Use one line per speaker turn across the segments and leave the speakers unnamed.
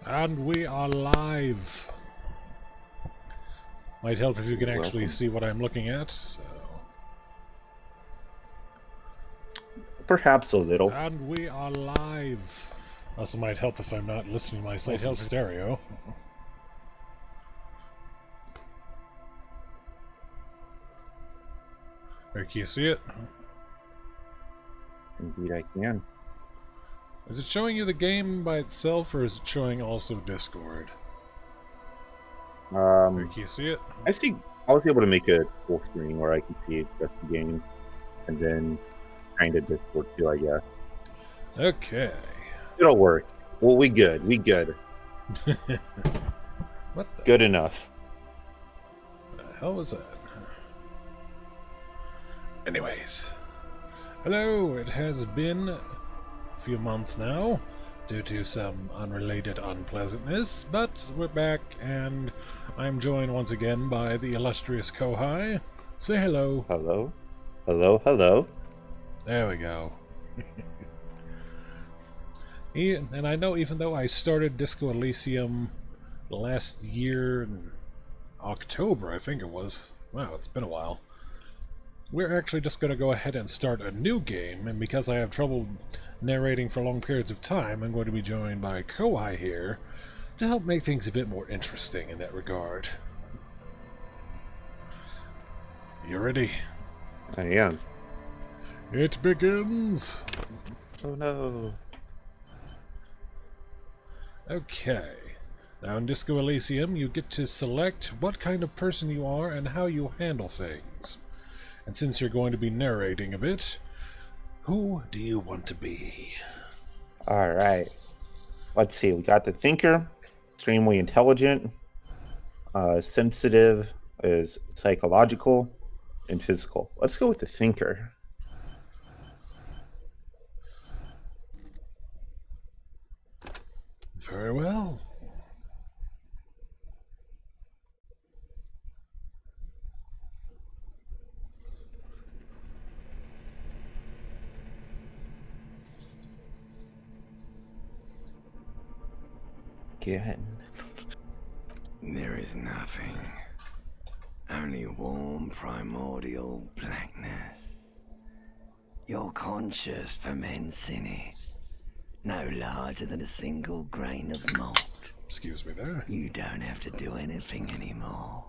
And we are live. Might help if you can actually see what I'm looking at. So.
Perhaps a little.
And we are live. Also might help if I'm not listening to myself in stereo. Can you see it?
Indeed I can.
Is it showing you the game by itself, or is it showing also Discord? Can you see it?
I was able to make a full screen where I can see just the game, and then kind of Discord too, I guess.
Okay.
It'll work. Well, we good. We good.
What the?
Good enough.
The hell was that? Anyways. Hello, it has been a few months now, due to some unrelated unpleasantness, but we're back, and I'm joined once again by the illustrious Kohai. Say hello.
Hello? Hello, hello.
There we go. And I know even though I started Disco Elysium last year in October, I think it was. Wow, it's been a while. We're actually just going to go ahead and start a new game, and because I have trouble narrating for long periods of time, I'm going to be joined by Kohai here to help make things a bit more interesting in that regard. You ready?
I am.
It begins!
Oh no.
Okay. Now in Disco Elysium, you get to select what kind of person you are and how you handle things. And since you're going to be narrating a bit, who do you want to be?
Alright. Let's see. We got the thinker, extremely intelligent, sensitive, is psychological, and physical. Let's go with the thinker.
Very well.
Again.
There is nothing. Only warm primordial blackness. Your conscious ferments in it. No larger than a single grain of malt.
Excuse me there.
You don't have to do anything anymore.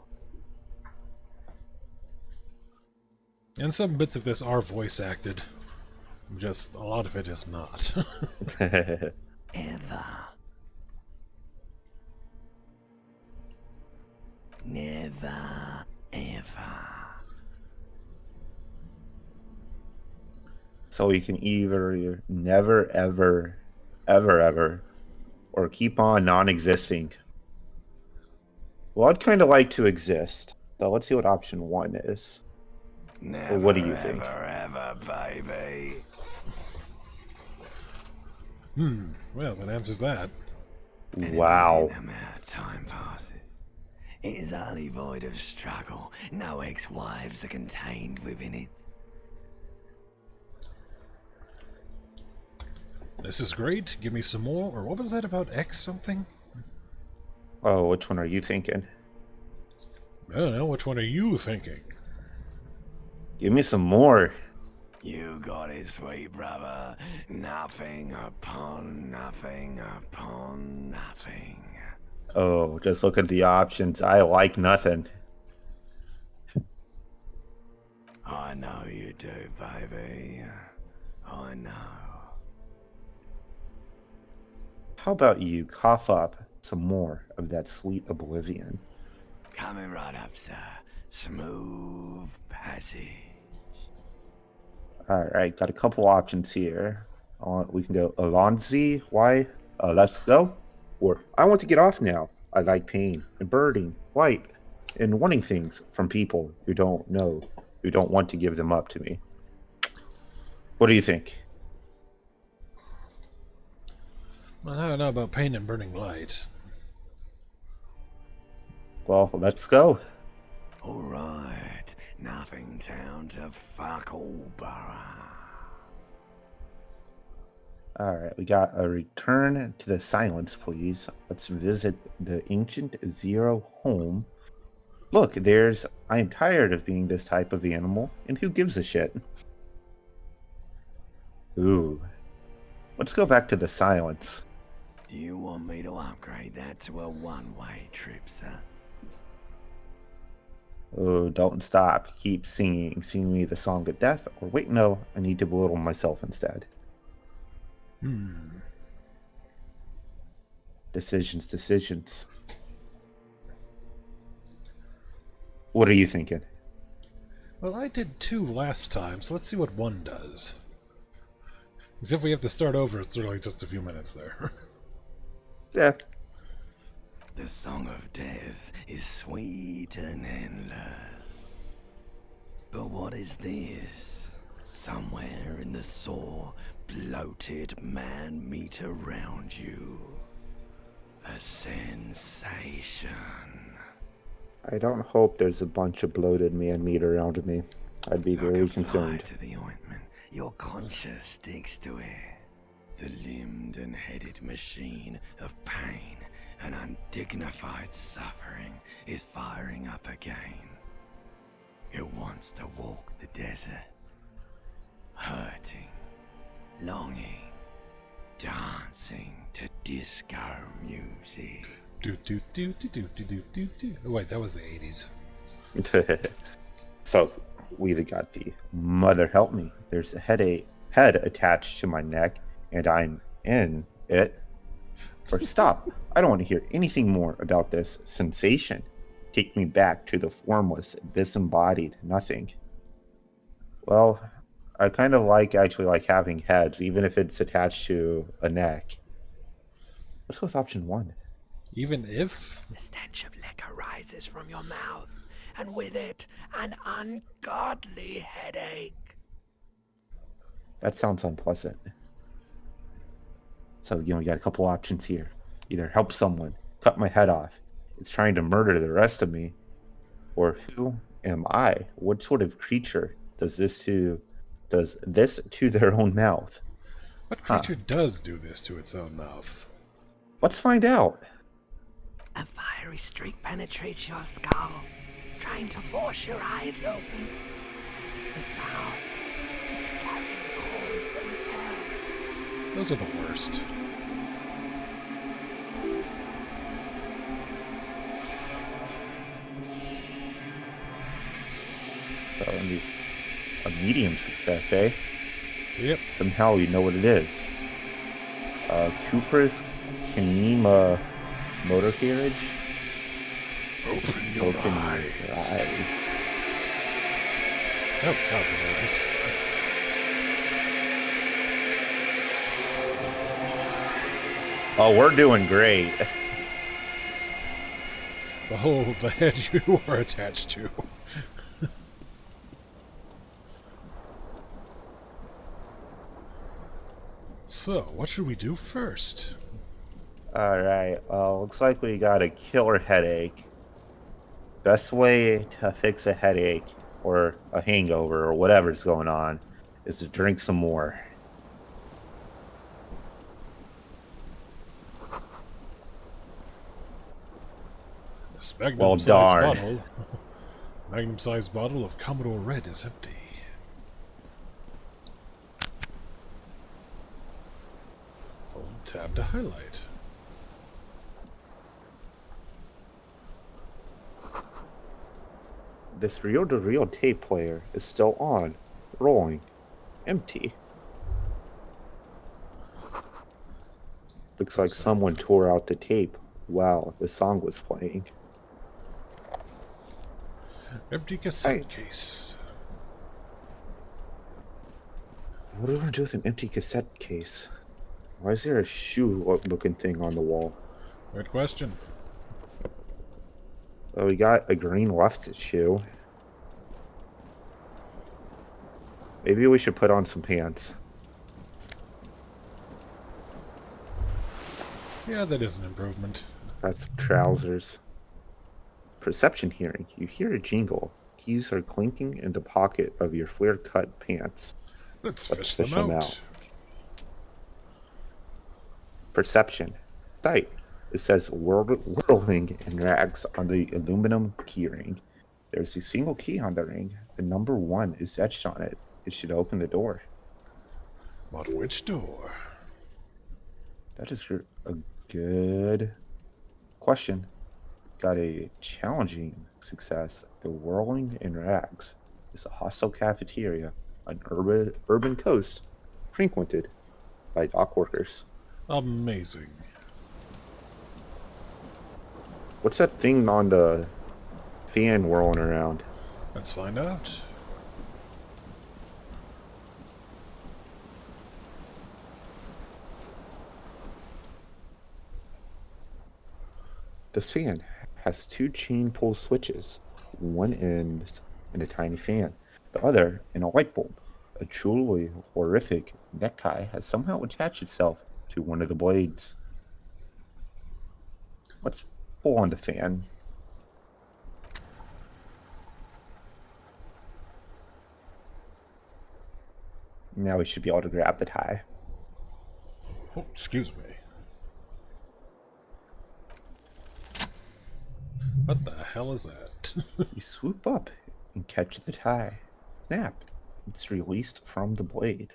And some bits of this are voice acted. Just a lot of it is not.
Ever. Never, ever.
So you can either never, ever, or keep on non-existing. Well, I'd kind of like to exist. So let's see what option 1 is.
Never,
what do you think?
Ever, baby.
Well, that answers that.
Wow.
And amount of time passes. It is utterly void of struggle. No ex-wives are contained within it.
This is great. Give me some more. Or what was that about X something?
Oh, which one are you thinking?
I don't know. Which one are you thinking?
Give me some more.
You got it, sweet brother. Nothing upon nothing upon nothing.
Oh, just look at the options. I like nothing.
I know you do, baby. I know.
How about you cough up some more of that sweet oblivion?
Coming right up, sir. Smooth passage.
All right, got a couple options here. We can go Alonzi, why? Let's go. Or I want to get off now. I like pain and burning, white, and wanting things from people who don't know, who don't want to give them up to me. What do you think?
Well, I don't know about pain and burning light.
Well, let's go.
All right. Nothing town to fuck all borough.
All right, we got a return to the silence, please. Let's visit the ancient Zero home. Look, there's. I am tired of being this type of animal, and who gives a shit? Ooh. Let's go back to the silence.
Do you want me to upgrade that to a one-way trip, sir?
Oh, don't stop. Keep singing. Sing me the song of death. Or wait, no, I need to belittle myself instead. Decisions, decisions. What are you thinking?
Well, I did 2 last time, so let's see what 1 does. Because if we have to start over, it's really just a few minutes there.
Yeah.
The song of death is sweet and endless. But what is this? Somewhere in the sore, bloated man meat around you. A sensation.
I don't hope there's a bunch of bloated man meat around me. I'd be
Like
very
a fly
concerned.
to the ointment, your conscience sticks to it. The limbed and headed machine of pain and undignified suffering is firing up again. It wants to walk the desert, hurting, longing, dancing to disco music.
Do do do do do do do do do. Oh, wait, that was the 80s.
So we got the mother help me. There's a head attached to my neck, and I'm in it. Or stop. I don't want to hear anything more about this sensation. Take me back to the formless, disembodied nothing. Well, I kind of actually like having heads, even if it's attached to a neck. Let's go with option 1.
Even if?
The stench of liquor rises from your mouth, and with it, an ungodly headache.
That sounds unpleasant. So, we got a couple options here. Either help someone, cut my head off, it's trying to murder the rest of me, or who am I? What sort of creature does this to their own mouth?
What creature does do this to its own mouth?
Let's find out.
A fiery streak penetrates your skull, trying to force your eyes open. It's a sound, a clarion call from hell.
Those are the worst.
So, a medium success, eh?
Yep.
Somehow you know what it is. Cooper's Kanema motor carriage.
Open your eyes. Oh, God, the nervous.
Oh, we're doing great.
Behold the head you are attached to. So, what should we do first?
All right. Looks like we got a killer headache. Best way to fix a headache or a hangover or whatever's going on is to drink some more.
This
Well, darn.
Magnum-sized bottle of Commodore Red is empty. Hold tab to highlight.
This reel-to-reel tape player is still on, rolling, empty. Looks like someone tore out the tape while the song was playing.
Empty cassette case.
What are we gonna do with an empty cassette case? Why is there a shoe-looking thing on the wall?
Good question.
Oh, we got a green left shoe. Maybe we should put on some pants.
Yeah, that is an improvement.
That's trousers. Perception hearing. You hear a jingle. Keys are clinking in the pocket of your flare-cut pants.
Let's
Let's
fish them out.
Perception. Sight. It says whirling in rags on the aluminum keyring. There's a single key on the ring. The number 1 is etched on it. It should open the door.
But which door?
That is a good question. Got a challenging success. The Whirling in Rags is a hostile cafeteria on urban coast frequented by dock workers.
Amazing.
What's that thing on the fan whirling around?
Let's find out.
The fan has 2 chain pull switches, one end in a tiny fan, the other in a light bulb. A truly horrific necktie has somehow attached itself to one of the blades. Let's pull on the fan. Now we should be able to grab the tie.
Oh, excuse me. What the hell is that?
You swoop up and catch the tie. Snap. It's released from the blade.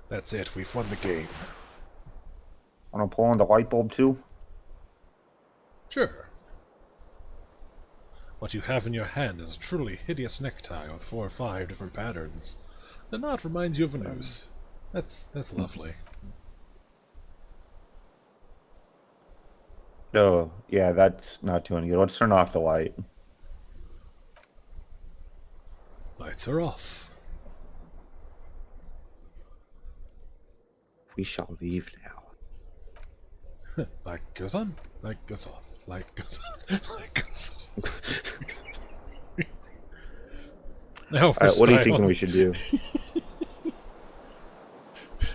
That's it, we've won the game.
Want to pull on the light bulb too?
Sure. What you have in your hand is a truly hideous necktie with 4 or 5 different patterns. The knot reminds you of a noose. That's lovely.
Oh, yeah, that's not doing good. Let's turn off the light.
Lights are off.
We shall leave now.
Light goes on, light goes off, light goes on, light goes off. Now
What are you thinking we should do?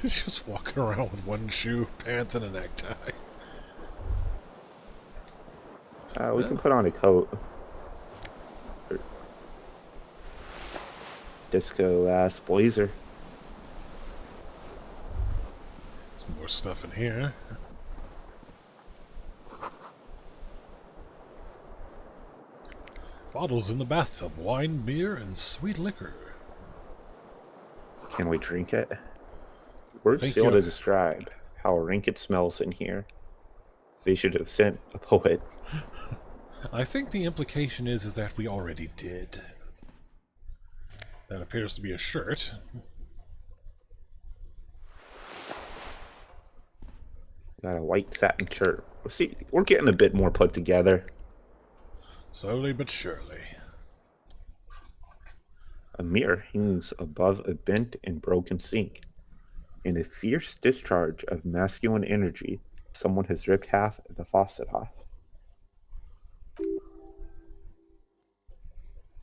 Just walking around with one shoe, pants, and a necktie.
We can put on a coat. Disco ass blazer.
Some more stuff in here. Bottles in the bathtub, wine, beer, and sweet liquor.
Can we drink it? Words fail to describe how rank it smells in here. They should have sent a poet.
I think the implication is that we already did. That appears to be a shirt.
Got a white satin shirt. See, we're getting a bit more put together.
Slowly but surely.
A mirror hangs above a bent and broken sink. In a fierce discharge of masculine energy, someone has ripped half the faucet off.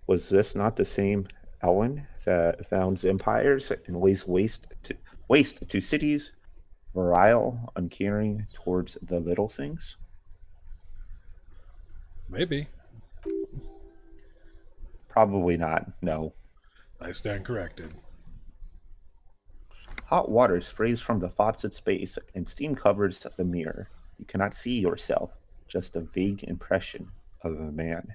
Was this not the same Ellen that founds empires and lays waste to cities, virile, uncaring towards the little things?
Maybe.
Probably not, no.
I stand corrected.
Hot water sprays from the faucet's base and steam covers the mirror. You cannot see yourself, just a vague impression of a man.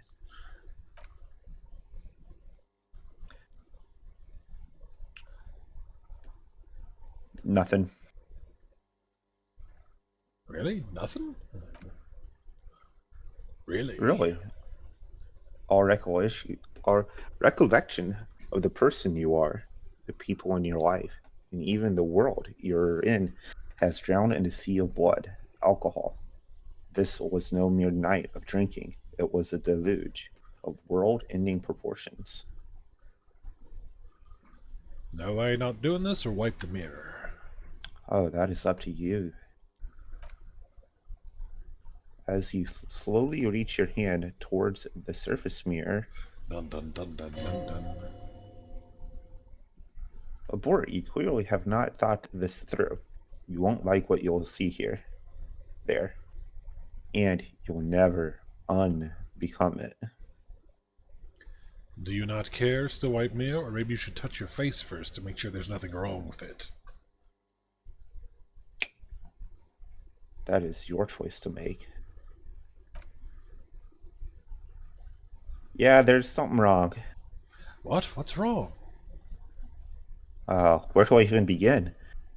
Nothing.
Really? Nothing? Really?
Really? Our recollection of the person you are, the people in your life, and even the world you're in has drowned in a sea of blood, alcohol. This was no mere night of drinking. It was a deluge of world-ending proportions.
No way not doing this, or wipe the mirror?
Oh, that is up to you. As you slowly reach your hand towards the surface mirror,
Dun dun dun dun dun dun.
Abort, you clearly have not thought this through. You won't like what you'll see here, there, and you'll never unbecome it.
Do you not care, still wipe mirror, or maybe you should touch your face first to make sure there's nothing wrong with it?
That is your choice to make. Yeah, there's something wrong.
What? What's wrong?
Where do I even begin?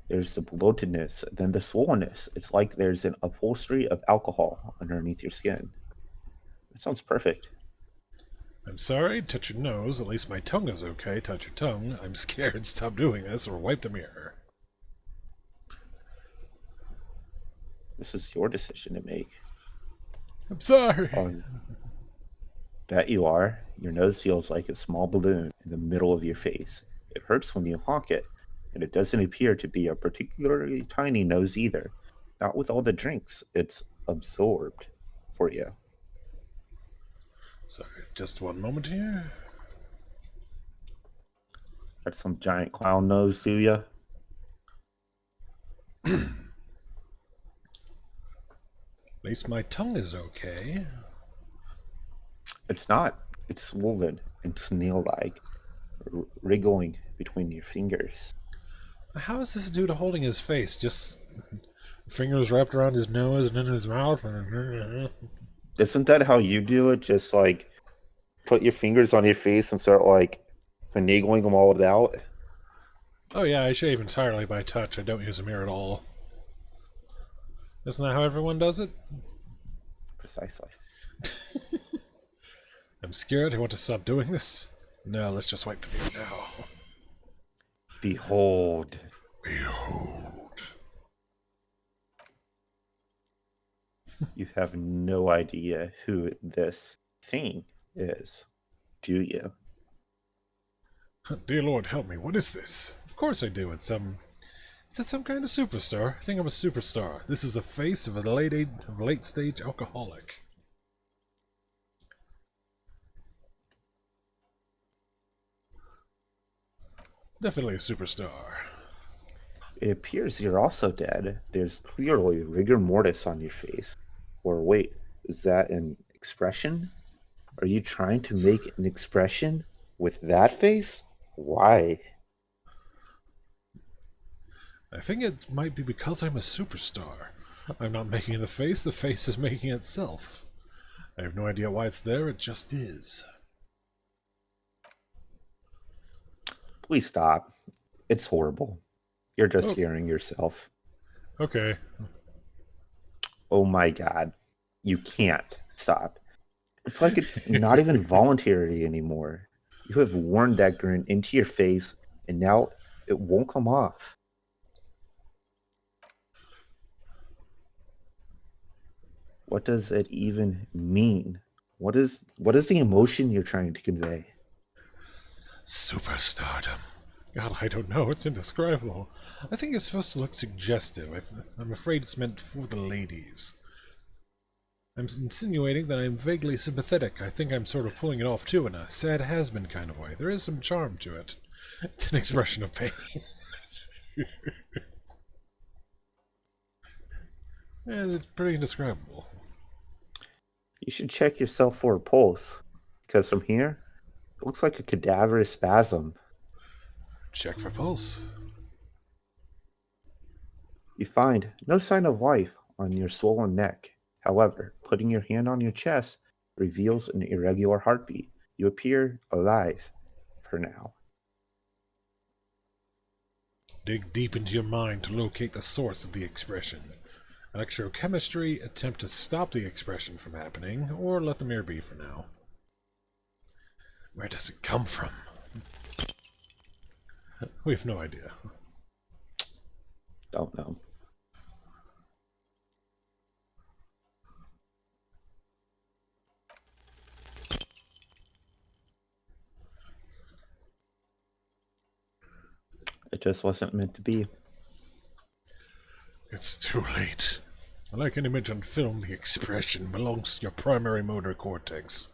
There's the bloatedness, then the swollenness. It's like there's an upholstery of alcohol underneath your skin. It sounds perfect.
I'm sorry, touch your nose. At least my tongue is okay. Touch your tongue. I'm scared. Stop doing this or wipe the mirror.
This is your decision to make.
I'm sorry.
Oh, that you are. Your nose feels like a small balloon in the middle of your face. It hurts when you honk it, and it doesn't appear to be a particularly tiny nose either. Not with all the drinks it's absorbed for you.
Sorry, just one moment here.
Got some giant clown nose, do you?
At least my tongue is okay.
It's not. It's swollen and snail-like, wriggling between your fingers.
How is this due to holding his face? Just fingers wrapped around his nose and in his mouth?
Isn't that how you do it? Just like put your fingers on your face and start like finagling them all about?
Oh yeah, I shave entirely by touch. I don't use a mirror at all. Isn't that how everyone does it?
Precisely.
I'm scared. I want to stop doing this. No, let's just wipe the mirror now.
Behold.
Behold.
You have no idea who this thing is, do you?
Dear Lord, help me. What is this? Of course I do. It's Is it some kind of superstar? I think I'm a superstar. This is the face of a late stage alcoholic. Definitely a superstar.
It appears you're also dead. There's clearly rigor mortis on your face. Or wait, is that an expression? Are you trying to make an expression with that face? Why?
I think it might be because I'm a superstar. I'm not making the face is making itself. I have no idea why it's there, it just is.
Please stop. It's horrible. You're just
Oh,
hearing yourself.
okay.
Oh my god. You can't stop. It's like it's not even voluntary anymore. You have worn that grin into your face, and now it won't come off. What does it even mean? What is the emotion you're trying to convey?
Superstardom. God, I don't know. It's indescribable. I think it's supposed to look suggestive. I'm afraid it's meant for the ladies. I'm insinuating that I'm vaguely sympathetic. I think I'm sort of pulling it off too in a sad has-been kind of way. There is some charm to it. It's an expression of pain. And it's pretty indescribable.
You should check yourself for a pulse, because from here, it looks like a cadaverous spasm.
Check for pulse.
You find no sign of life on your swollen neck. However, putting your hand on your chest reveals an irregular heartbeat. You appear alive for now.
Dig deep into your mind to locate the source of the expression. Electrochemistry, attempt to stop the expression from happening, or let the mirror be for now. Where does it come from? We have no idea.
Don't know. It just wasn't meant to be.
It's too late. Like an image on film, the expression belongs to your primary motor cortex.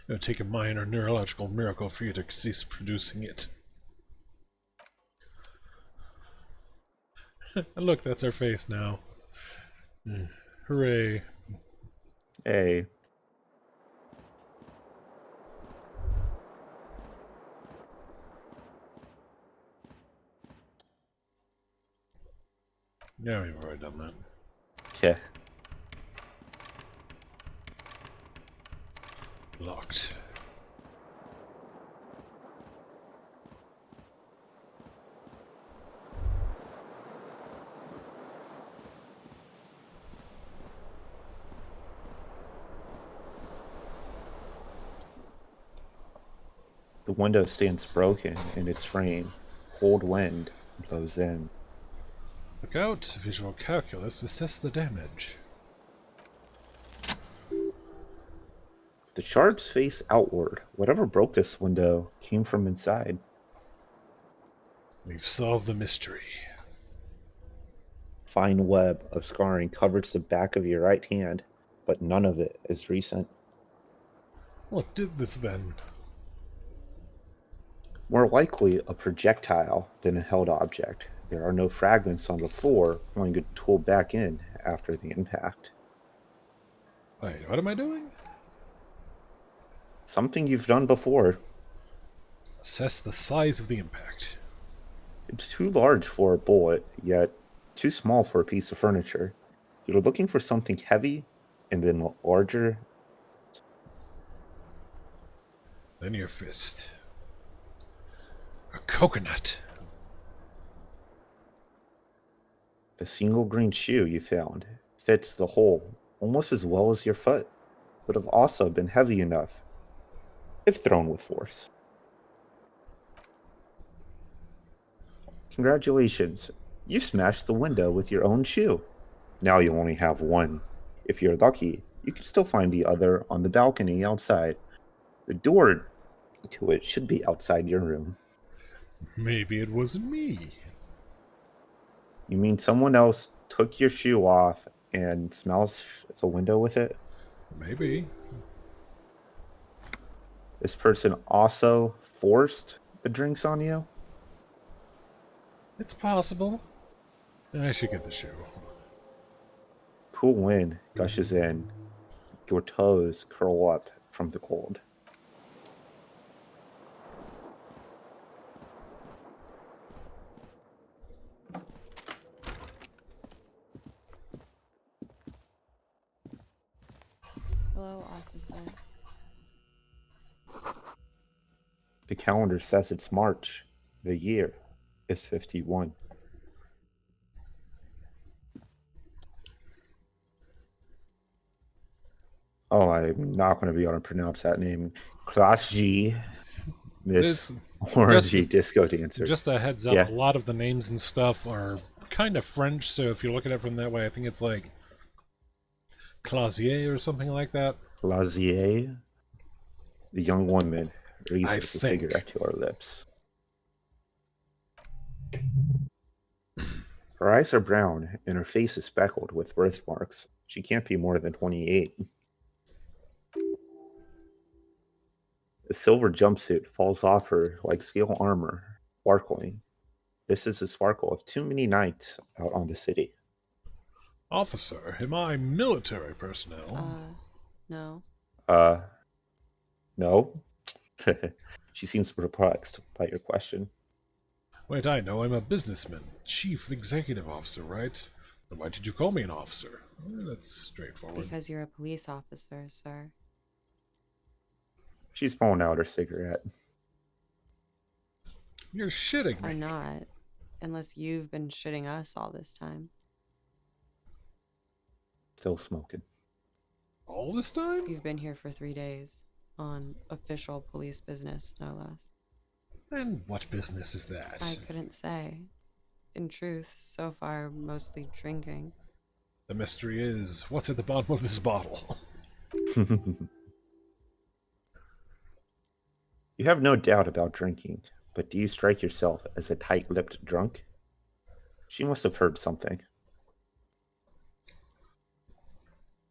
It would take a minor neurological miracle for you to cease producing it. And look, that's our face now. Hooray.
Hey,
Yeah, we've already done that.
yeah,
Locked.
The window stands broken in its frame. Cold wind blows in.
Look out. Visual calculus. Assess the damage.
The shards face outward. Whatever broke this window came from inside.
We've solved the mystery.
Fine web of scarring covers the back of your right hand, but none of it is recent.
What did this then?
More likely a projectile than a held object. There are no fragments on the floor when you tool back in after the impact.
Wait, what am I doing?
Something you've done before.
Assess the size of the impact.
It's too large for a bullet, yet too small for a piece of furniture. You're looking for something heavy and then larger.
Then your fist. A coconut.
The single green shoe you found fits the hole almost as well as your foot, would have also been heavy enough if thrown with force. Congratulations, you smashed the window with your own shoe. Now you only have one. If you're lucky, you can still find the other on the balcony outside. The door to it should be outside your room.
Maybe it wasn't me.
You mean someone else took your shoe off and smells the window with it?
Maybe.
This person also forced the drinks on you?
It's possible. I should get the shoe.
Cool wind gushes in. Your toes curl up from the cold.
Hello, officer.
The calendar says it's March. The year is 51. Oh, I'm not going to be able to pronounce that name. Class G, Miss
This
Orangey Disco Dancer.
just a heads up,
Yeah.
a lot of the names and stuff are kind of French, so if you look at it from that way, I think it's like Clausier or something like that.
Lazier, the young woman, raises
I
a
think.
cigarette to her lips. Her eyes are brown, and her face is speckled with birthmarks. She can't be more than 28. The silver jumpsuit falls off her like steel armor, sparkling. This is the sparkle of too many nights out on the city.
Officer, am I military personnel?
No.
Uh, no? She seems perplexed by your question.
Wait, I know, I'm a businessman. Chief executive officer, right? Then why did you call me an officer? That's straightforward.
Because you're a police officer, sir.
She's pulling out her cigarette.
You're shitting me.
I'm not. Unless you've been shitting us all this time.
Still smoking.
All this time?
You've been here for 3 days. On official police business, no less.
And what business is that?
I couldn't say. In truth, so far, mostly drinking.
The mystery is, what's at the bottom of this bottle?
You have no doubt about drinking, but do you strike yourself as a tight-lipped drunk? She must have heard something.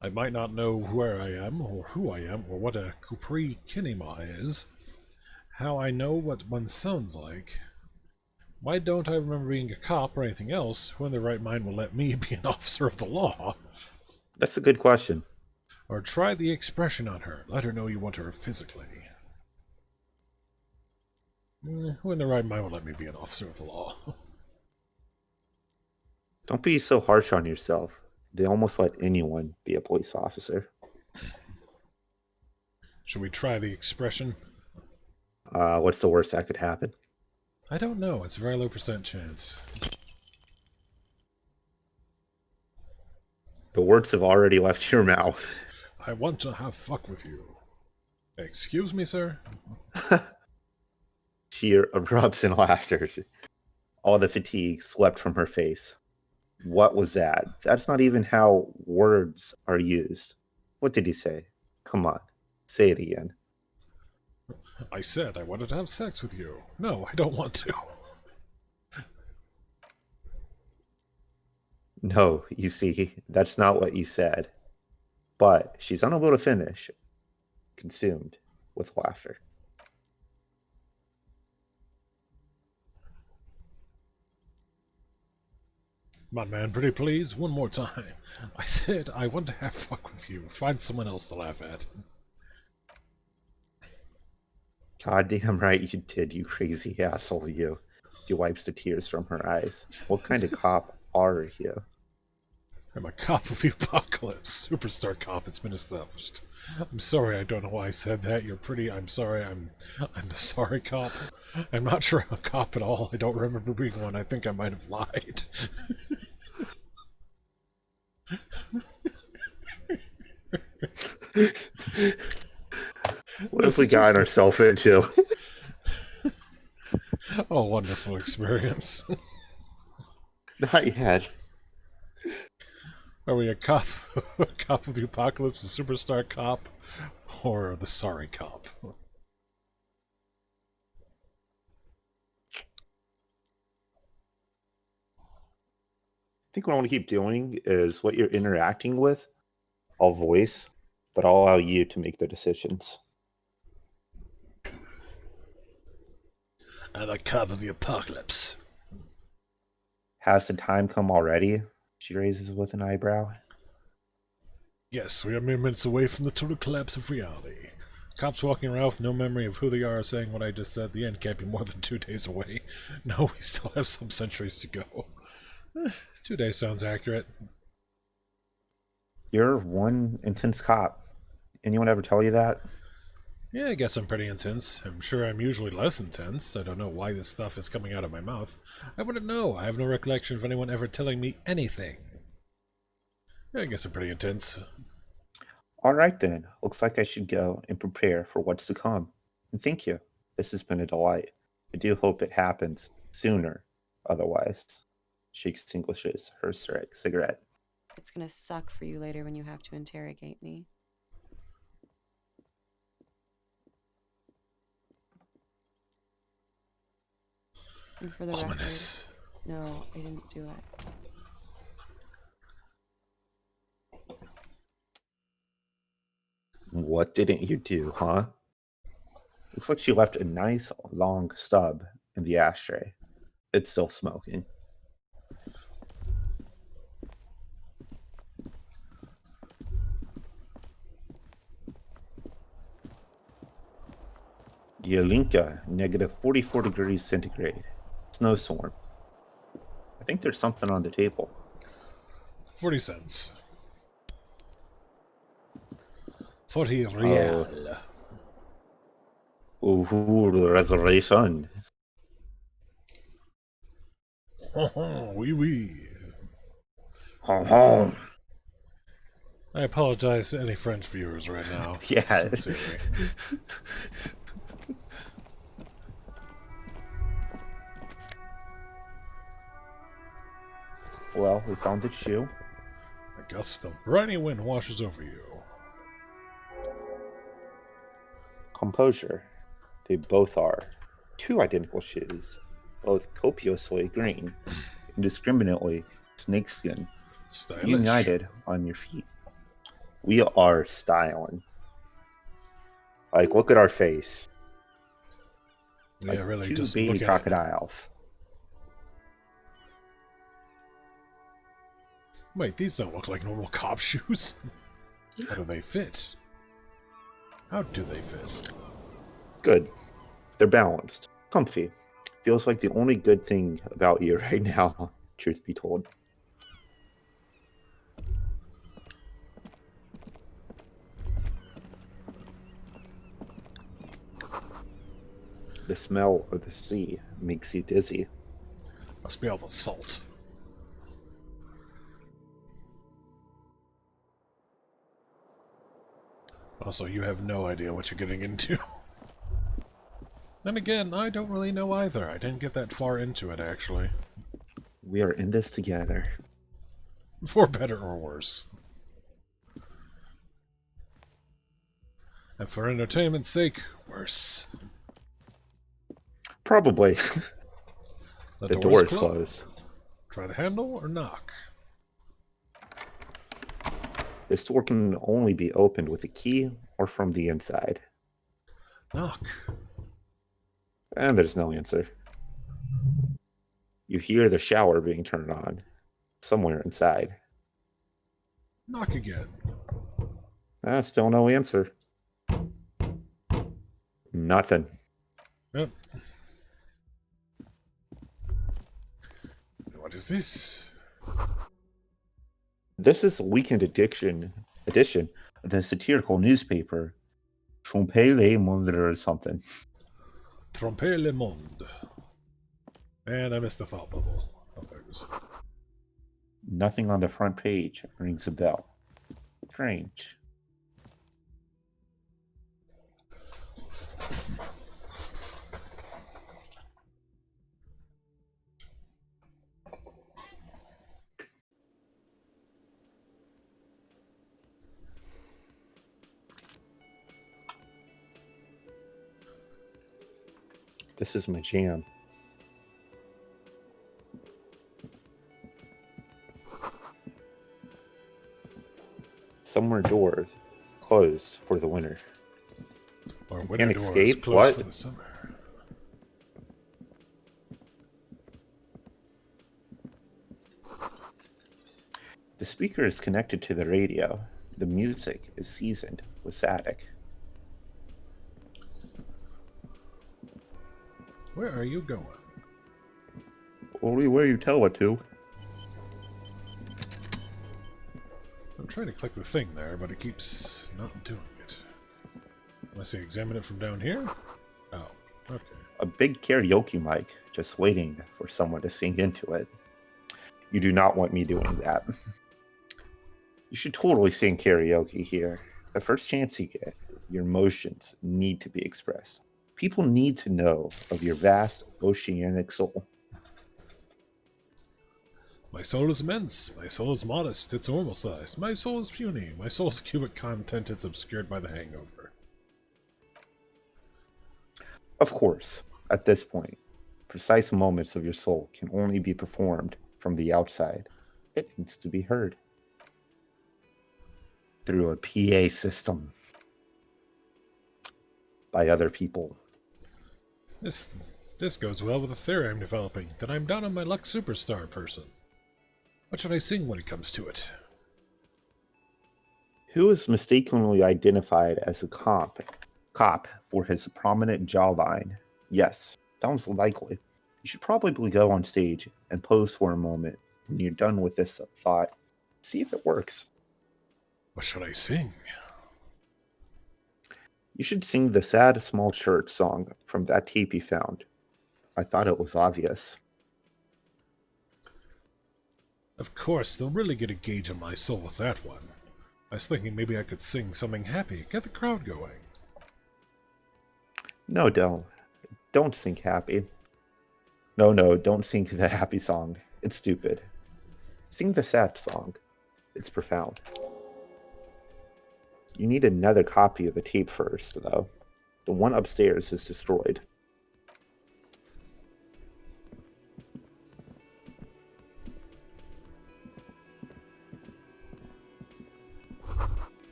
I might not know where I am, or who I am, or what a Kupri Kinema is. How I know what one sounds like. Why don't I remember being a cop or anything else? Who in their right mind will let me be an officer of the law?
That's a good question.
Or try the expression on her. Let her know you want her physically. Who in their right mind will let me be an officer of the law?
Don't be so harsh on yourself. They almost let anyone be a police officer.
Should we try the expression?
What's the worst that could happen?
I don't know. It's a very low % chance.
The words have already left your mouth.
I want to have fuck with you. Excuse me, sir?
She erupts in laughter. All the fatigue swept from her face. What was that? That's not even how words are used. What did he say? Come on, say it again.
I said I wanted to have sex with you. No, I don't want to.
No, you see, that's not what you said. But she's unable to finish, consumed with laughter.
Come on, man, pretty please, one more time. I said I want to have fuck with you. Find someone else to laugh at.
Goddamn right you did, you crazy asshole, you. She wipes the tears from her eyes. What kind of cop are you?
I'm a cop of the apocalypse. Superstar cop, it's been established. I'm sorry, I don't know why I said that. You're pretty. I'm sorry, I'm the sorry cop. I'm not sure I'm a cop at all. I don't remember being one. I think I might have lied.
What have we gotten ourselves into?
Oh, wonderful experience.
Not yet.
Are we a cop, a cop of the apocalypse, a superstar cop, or the sorry cop?
I think what I want to keep doing is what you're interacting with, I'll voice, but I'll allow you to make the decisions.
I'm a cop of the apocalypse.
Has the time come already? She raises with an eyebrow.
Yes, we are mere minutes away from the total collapse of reality. Cops walking around with no memory of who they are saying what I just said. The end can't be more than 2 days away. No, we still have some centuries to go. 2 days sounds accurate.
You're one intense cop. Anyone ever tell you that?
Yeah, I guess I'm pretty intense. I'm sure I'm usually less intense. I don't know why this stuff is coming out of my mouth. I wouldn't know. I have no recollection of anyone ever telling me anything. Yeah, I guess I'm pretty intense.
All right then. Looks like I should go and prepare for what's to come. And thank you. This has been a delight. I do hope it happens sooner. Otherwise, she extinguishes her cigarette.
It's gonna suck for you later when you have to interrogate me. And for the
Ominous.
record, no, I didn't do it.
What didn't you do, huh? Looks like she left a nice long stub in the ashtray. It's still smoking. Yelinka, negative 44 degrees centigrade. Snowstorm. I think there's something on the table.
40 cents. 40 real.
Ooh, the reservation.
Oui, oui.
Home, home.
I apologize to any French viewers right now.
Yeah.
Sincerely.
Well, we found the shoe.
A gust of briny wind washes over you.
Composure. They both are. Two identical shoes. Both copiously green. Indiscriminately snakeskin.
Stylish.
United on your feet. We are styling. Like, look at our face.
Yeah,
Like
really,
two
just
baby
look at it.
crocodiles.
Wait, these don't look like normal cop shoes. How do they fit? How do they fit?
Good. They're balanced. Comfy. Feels like the only good thing about you right now, truth be told. The smell of the sea makes you dizzy.
Must be all the salt. Also, you have no idea what you're getting into. Then again, I don't really know either. I didn't get that far into it, actually.
We are in this together.
For better or worse. And for entertainment's sake, worse.
Probably.
The
The
door is
closed.
closed. Try the handle or knock.
This door can only be opened with a key or from the inside.
Knock.
And there's no answer. You hear the shower being turned on somewhere inside.
Knock again.
Still no answer. Nothing.
Yep. What is this?
This is a weekend edition of the satirical newspaper Trompe le Monde or something.
Trompe le monde. And I missed the thought bubble. Oh, there it is.
Nothing on the front page rings a bell. Strange. This is my jam. Somewhere doors closed for the winter.
Our
You
winter
can't
door is
escape?
closed
What?
for the summer.
The speaker is connected to the radio. The music is seasoned with static.
Where are you going?
Only way you tell it to.
I'm trying to click the thing there, but it keeps not doing it. Unless I examine it from down here? Oh, okay.
A big karaoke mic just waiting for someone to sing into it. You do not want me doing that. You should totally sing karaoke here. The first chance you get, your emotions need to be expressed. People need to know of your vast oceanic soul.
My soul is immense. My soul is modest. It's normal size. My soul is puny. My soul's cubic content is obscured by the hangover.
Of course, at this point, precise moments of your soul can only be performed from the outside. It needs to be heard through a PA system by other people.
This goes well with the theory I'm developing, that I'm down on my luck superstar person. What should I sing when it comes to it?
Who is mistakenly identified as a cop for his prominent jawline? Yes, sounds likely. You should probably go on stage and pose for a moment when you're done with this thought. See if it works.
What should I sing?
You should sing the Sad Small Church song from that tape you found. I thought it was obvious.
Of course, they'll really get a gauge on my soul with that one. I was thinking maybe I could sing something happy, get the crowd going.
No, don't. Don't sing happy. No, don't sing the happy song. It's stupid. Sing the sad song. It's profound. You need another copy of the tape first, though. The one upstairs is destroyed.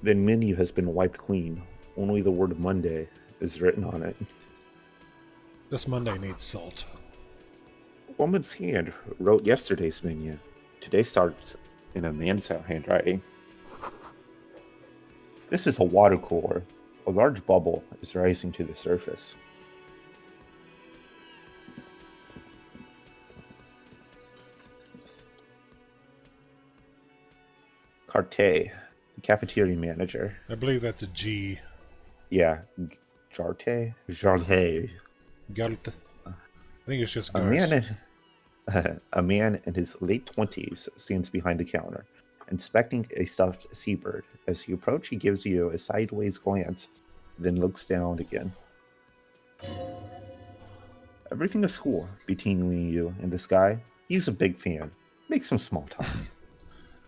The menu has been wiped clean. Only the word Monday is written on it.
This Monday needs salt.
A woman's hand wrote yesterday's menu. Today starts in a man's handwriting. This is a water cooler. A large bubble is rising to the surface. Carte, the cafeteria manager.
I believe that's a G.
Yeah, Jarte.
Galt. I think it's just
A
Gart.
a man in his late 20s stands behind the counter, inspecting a stuffed seabird. As you approach, he gives you a sideways glance, then looks down again. Everything is cool between you and this guy. He's a big fan. Make some small talk.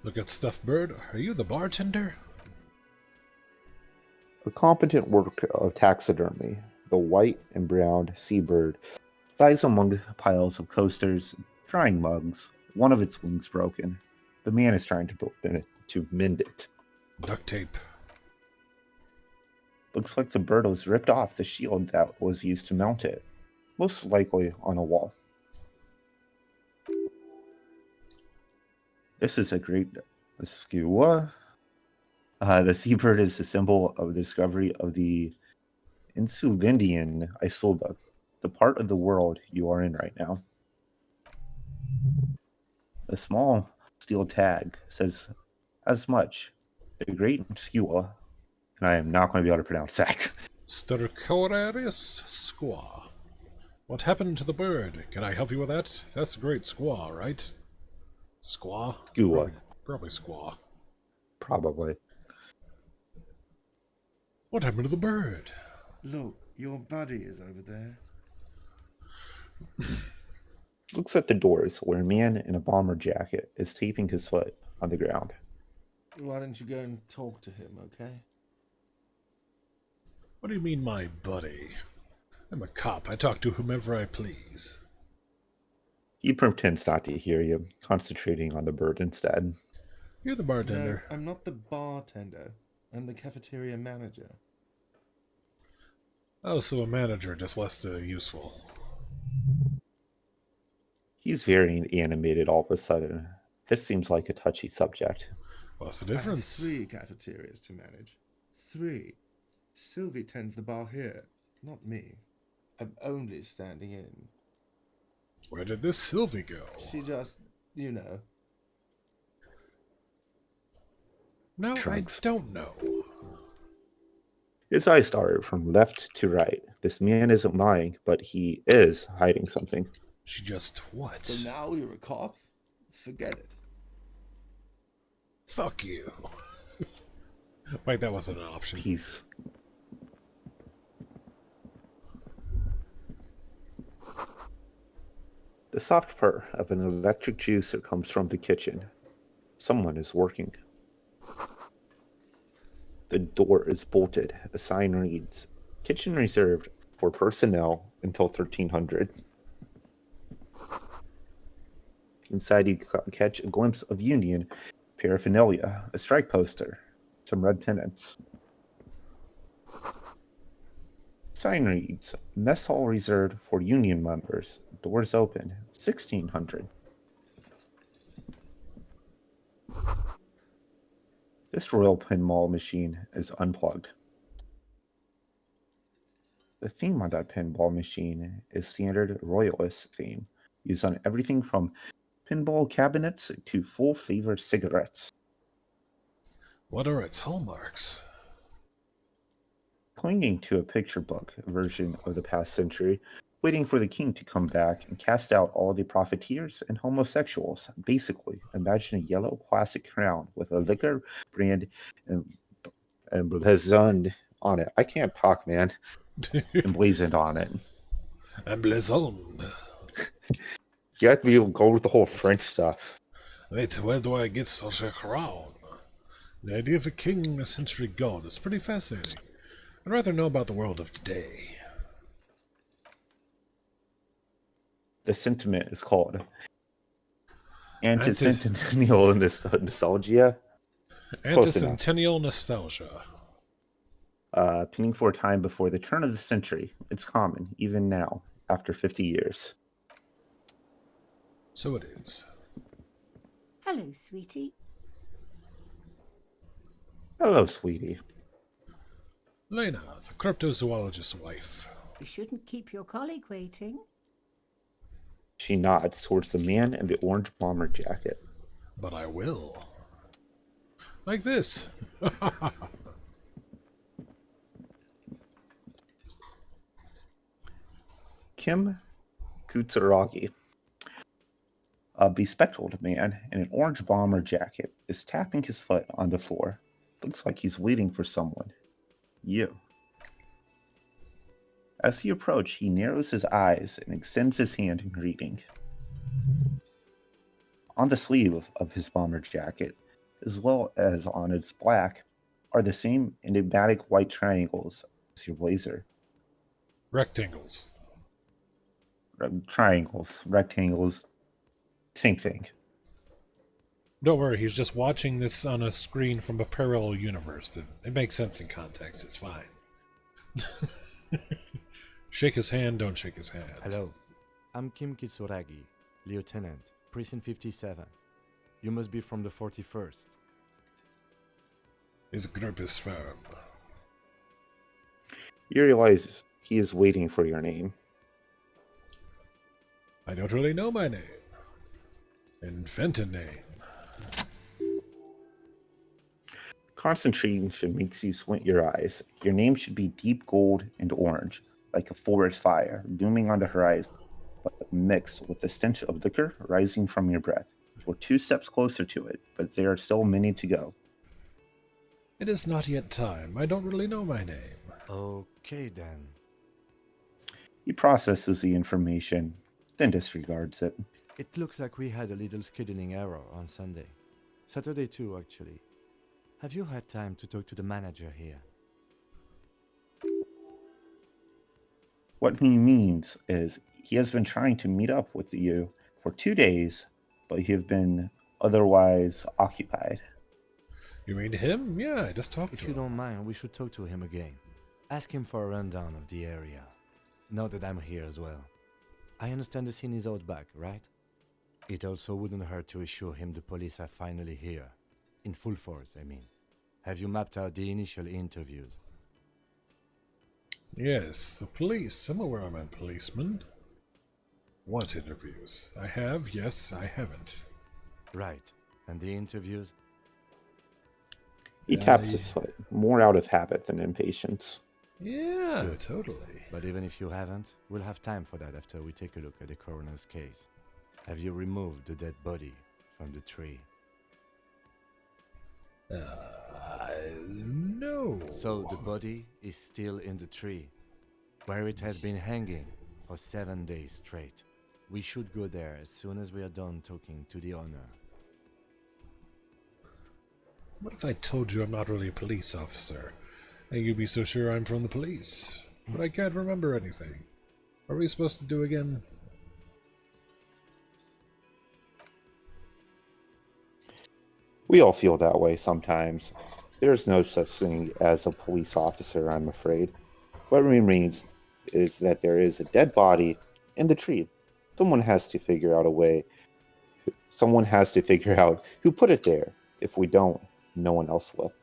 Look at stuffed bird. Are you the bartender?
A competent work of taxidermy. The white and brown seabird lies among piles of coasters, drying mugs. One of its wings broken. The man is trying to mend it.
Duct tape.
Looks like the bird was ripped off the shield that was used to mount it, most likely on a wall. This is a great skua. The seabird is a symbol of the discovery of the Insulindian Isolda, the part of the world you are in right now. A small steel tag says as much. A great skua, and I am not going to be able to pronounce that.
Stercorarius squaw. What happened to the bird? Can I help you with that? That's a great squaw, right? Squaw?
Skua,
Probably squaw.
probably.
What happened to the bird?
Look, your buddy is over there.
Looks at the doors where a man in a bomber jacket is taping his foot on the ground.
Why don't you go and talk to him, okay?
What do you mean, my buddy? I'm a cop. I talk to whomever I please.
He pretends not to hear you, concentrating on the bird instead.
You're the bartender.
No, I'm not the bartender. I'm the cafeteria manager.
Oh, so a manager, just less useful.
He's very animated all of a sudden. This seems like a touchy subject.
What's the
I have
difference?
3 cafeterias to manage. 3. Sylvie tends the bar here, not me. I'm only standing in.
Where did this Sylvie go?
She just, you know.
No,
Trunks.
I don't know.
His eyes started from left to right. This man isn't lying, but he is hiding something.
She just what?
So now you're a cop? Forget it.
Fuck you. Wait, that wasn't an option.
Peace. The soft purr of an electric juicer comes from the kitchen. Someone is working. The door is bolted. A sign reads, "Kitchen reserved for personnel until 1300." Inside you catch a glimpse of Union paraphernalia, a strike poster, some red pennants. Sign reads, "Mess hall reserved for Union members. Doors open, 1600." This royal pinball machine is unplugged. The theme on that pinball machine is standard royalist theme, used on everything from pinball cabinets to full-flavor cigarettes.
What are its hallmarks?
Clinging to a picture book version of the past century, waiting for the king to come back and cast out all the profiteers and homosexuals. Basically, imagine a yellow plastic crown with a liquor brand emblazoned on it. I can't talk, man. Emblazoned on it.
Emblazoned.
You have to be able to go with the whole French stuff.
Wait, where do I get such a crown? The idea of a king a century gone is pretty fascinating. I'd rather know about the world of today.
The sentiment is called Anticentennial Nostalgia.
Anticentennial nostalgia.
Pinning for a time before the turn of the century. It's common, even now, after 50 years.
So it is.
Hello, sweetie.
Hello, sweetie.
Lena, the cryptozoologist's wife.
You shouldn't keep your colleague waiting.
She nods towards the man in the orange bomber jacket.
But I will. Like this.
Kim Kutsuragi. A bespectacled man in an orange bomber jacket is tapping his foot on the floor. Looks like he's waiting for someone. You. As you approach, he narrows his eyes and extends his hand in greeting. On the sleeve of his bomber jacket, as well as on its black, are the same enigmatic white triangles as your blazer.
Rectangles.
Triangles, rectangles, same thing.
Don't worry, he's just watching this on a screen from a parallel universe. It makes sense in context. It's fine. Shake his hand, don't shake his hand.
Hello, I'm Kim Kitsuragi, Lieutenant, Precinct 57. You must be from the 41st.
His grip is firm.
You realize he is waiting for your name.
I don't really know my name. Invent a name.
Concentration makes you squint your eyes. Your name should be deep gold and orange, like a forest fire looming on the horizon, but mixed with the stench of liquor rising from your breath. We're 2 steps closer to it, but there are still many to go.
It is not yet time. I don't really know my name.
Okay then.
He processes the information, then disregards it.
It looks like we had a little scheduling error on Sunday. Saturday too, actually. Have you had time to talk to the manager here?
What he means is he has been trying to meet up with you for 2 days, but you have been otherwise occupied.
You mean him? Yeah, I just talked
If
to
you
him.
don't mind, we should talk to him again. Ask him for a rundown of the area. Now that I'm here as well. I understand the scene is out back, right? It also wouldn't hurt to assure him the police are finally here. In full force, I mean. Have you mapped out the initial interviews?
Yes, the police. I'm aware I'm a policeman. Want interviews? I have, yes, I haven't.
Right. And the interviews?
He taps his foot, more out of habit than impatience.
Yeah,
Good.
totally.
But even if you haven't, we'll have time for that after we take a look at the coroner's case. Have you removed the dead body from the tree?
No.
So the body is still in the tree, where it has been hanging for 7 days straight. We should go there as soon as we are done talking to the owner.
What if I told you I'm not really a police officer? And you'd be so sure I'm from the police. But I can't remember anything. What are we supposed to do again?
We all feel that way sometimes. There's no such thing as a police officer, I'm afraid. What remains is that there is a dead body in the tree. Someone has to figure out a way. Someone has to figure out who put it there. If we don't, no one else will.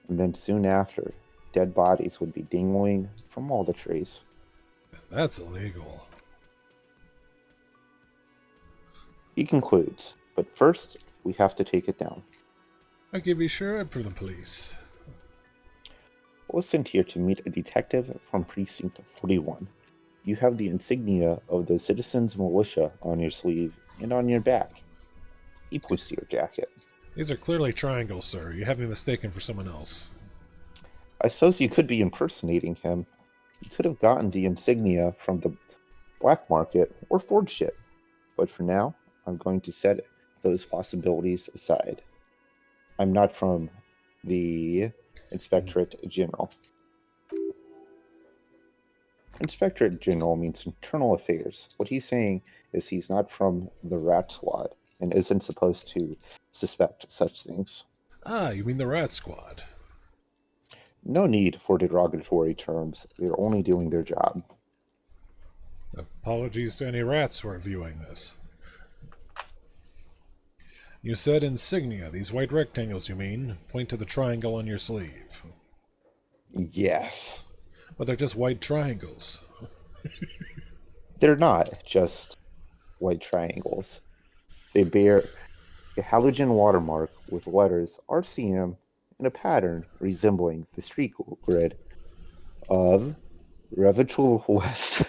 And then soon after, dead bodies would be dingling from all the trees.
That's illegal.
He concludes, but first, we have to take it down.
I can be sure I'm from the police.
I was sent here to meet a detective from Precinct 41. You have the insignia of the Citizens Militia on your sleeve and on your back. He points to your jacket.
These are clearly triangles, sir. You have me mistaken for someone else.
I suppose you could be impersonating him. You could have gotten the insignia from the black market or forged it. But for now, I'm going to set those possibilities aside. I'm not from the Inspectorate General. Inspectorate General means internal affairs. What he's saying is he's not from the Rat Squad and isn't supposed to suspect such things.
Ah, you mean the Rat Squad.
No need for derogatory terms. They're only doing their job.
Apologies to any rats who are viewing this. You said insignia. These white rectangles, you mean? Point to the triangle on your sleeve.
Yes.
But they're just white triangles.
They're not just white triangles. They bear a halogen watermark with letters RCM in a pattern resembling the street grid of Revachol West.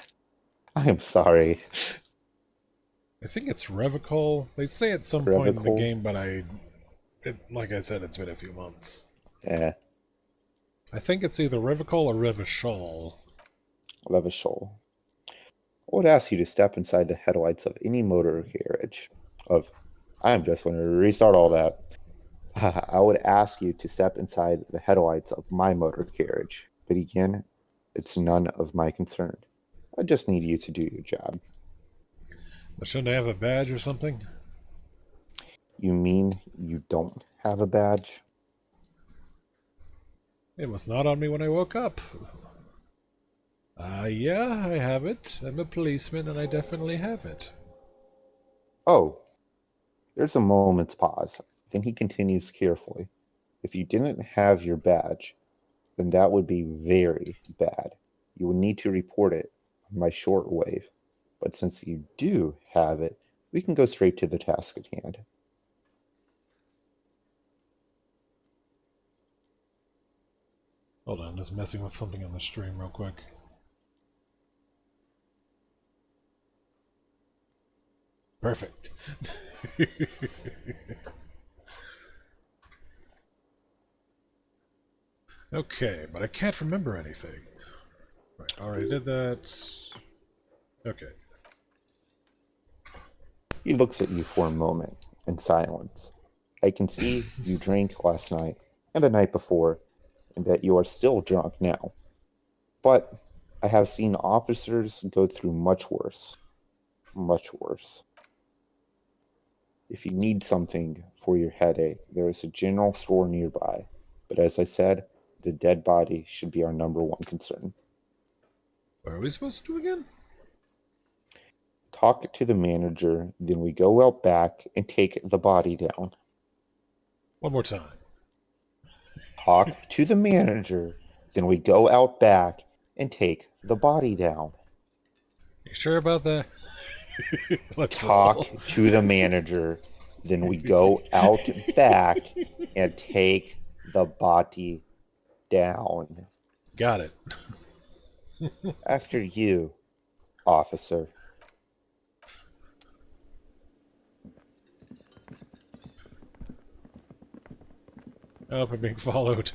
I am sorry.
I think it's Revicol. They say at some point in the
Revachol.
game, but like I said, it's been a few months.
Yeah,
I think it's either Revicol or Revachol.
Revachol. I would ask you to step inside the headlights of any motor carriage. I am just going to restart all that. I would ask you to step inside the headlights of my motor carriage. But again, it's none of my concern. I just need you to do your job.
But shouldn't I have a badge or something?
You mean you don't have a badge?
It was not on me when I woke up. Yeah, I have it. I'm a policeman and I definitely have it.
Oh, there's a moment's pause. Then he continues carefully. If you didn't have your badge, then that would be very bad. You would need to report it on my shortwave. But since you do have it, we can go straight to the task at hand.
Hold on, just messing with something on the stream real quick. Perfect. Okay, but I can't remember anything. Right, already did that. Okay.
He looks at you for a moment in silence. I can see you drank last night and the night before, and that you are still drunk now. But I have seen officers go through much worse. Much worse. If you need something for your headache, there is a general store nearby. But as I said, the dead body should be our number one concern.
What are we supposed to do again?
Talk to the manager, then we go out back and take the body down.
One more time.
Talk to the manager, then we go out back and take the body down.
You sure about that? Let's
Talk
roll.
to the manager, then we go out back and take the body down.
Got it.
After you, officer.
Oh, I'm being followed.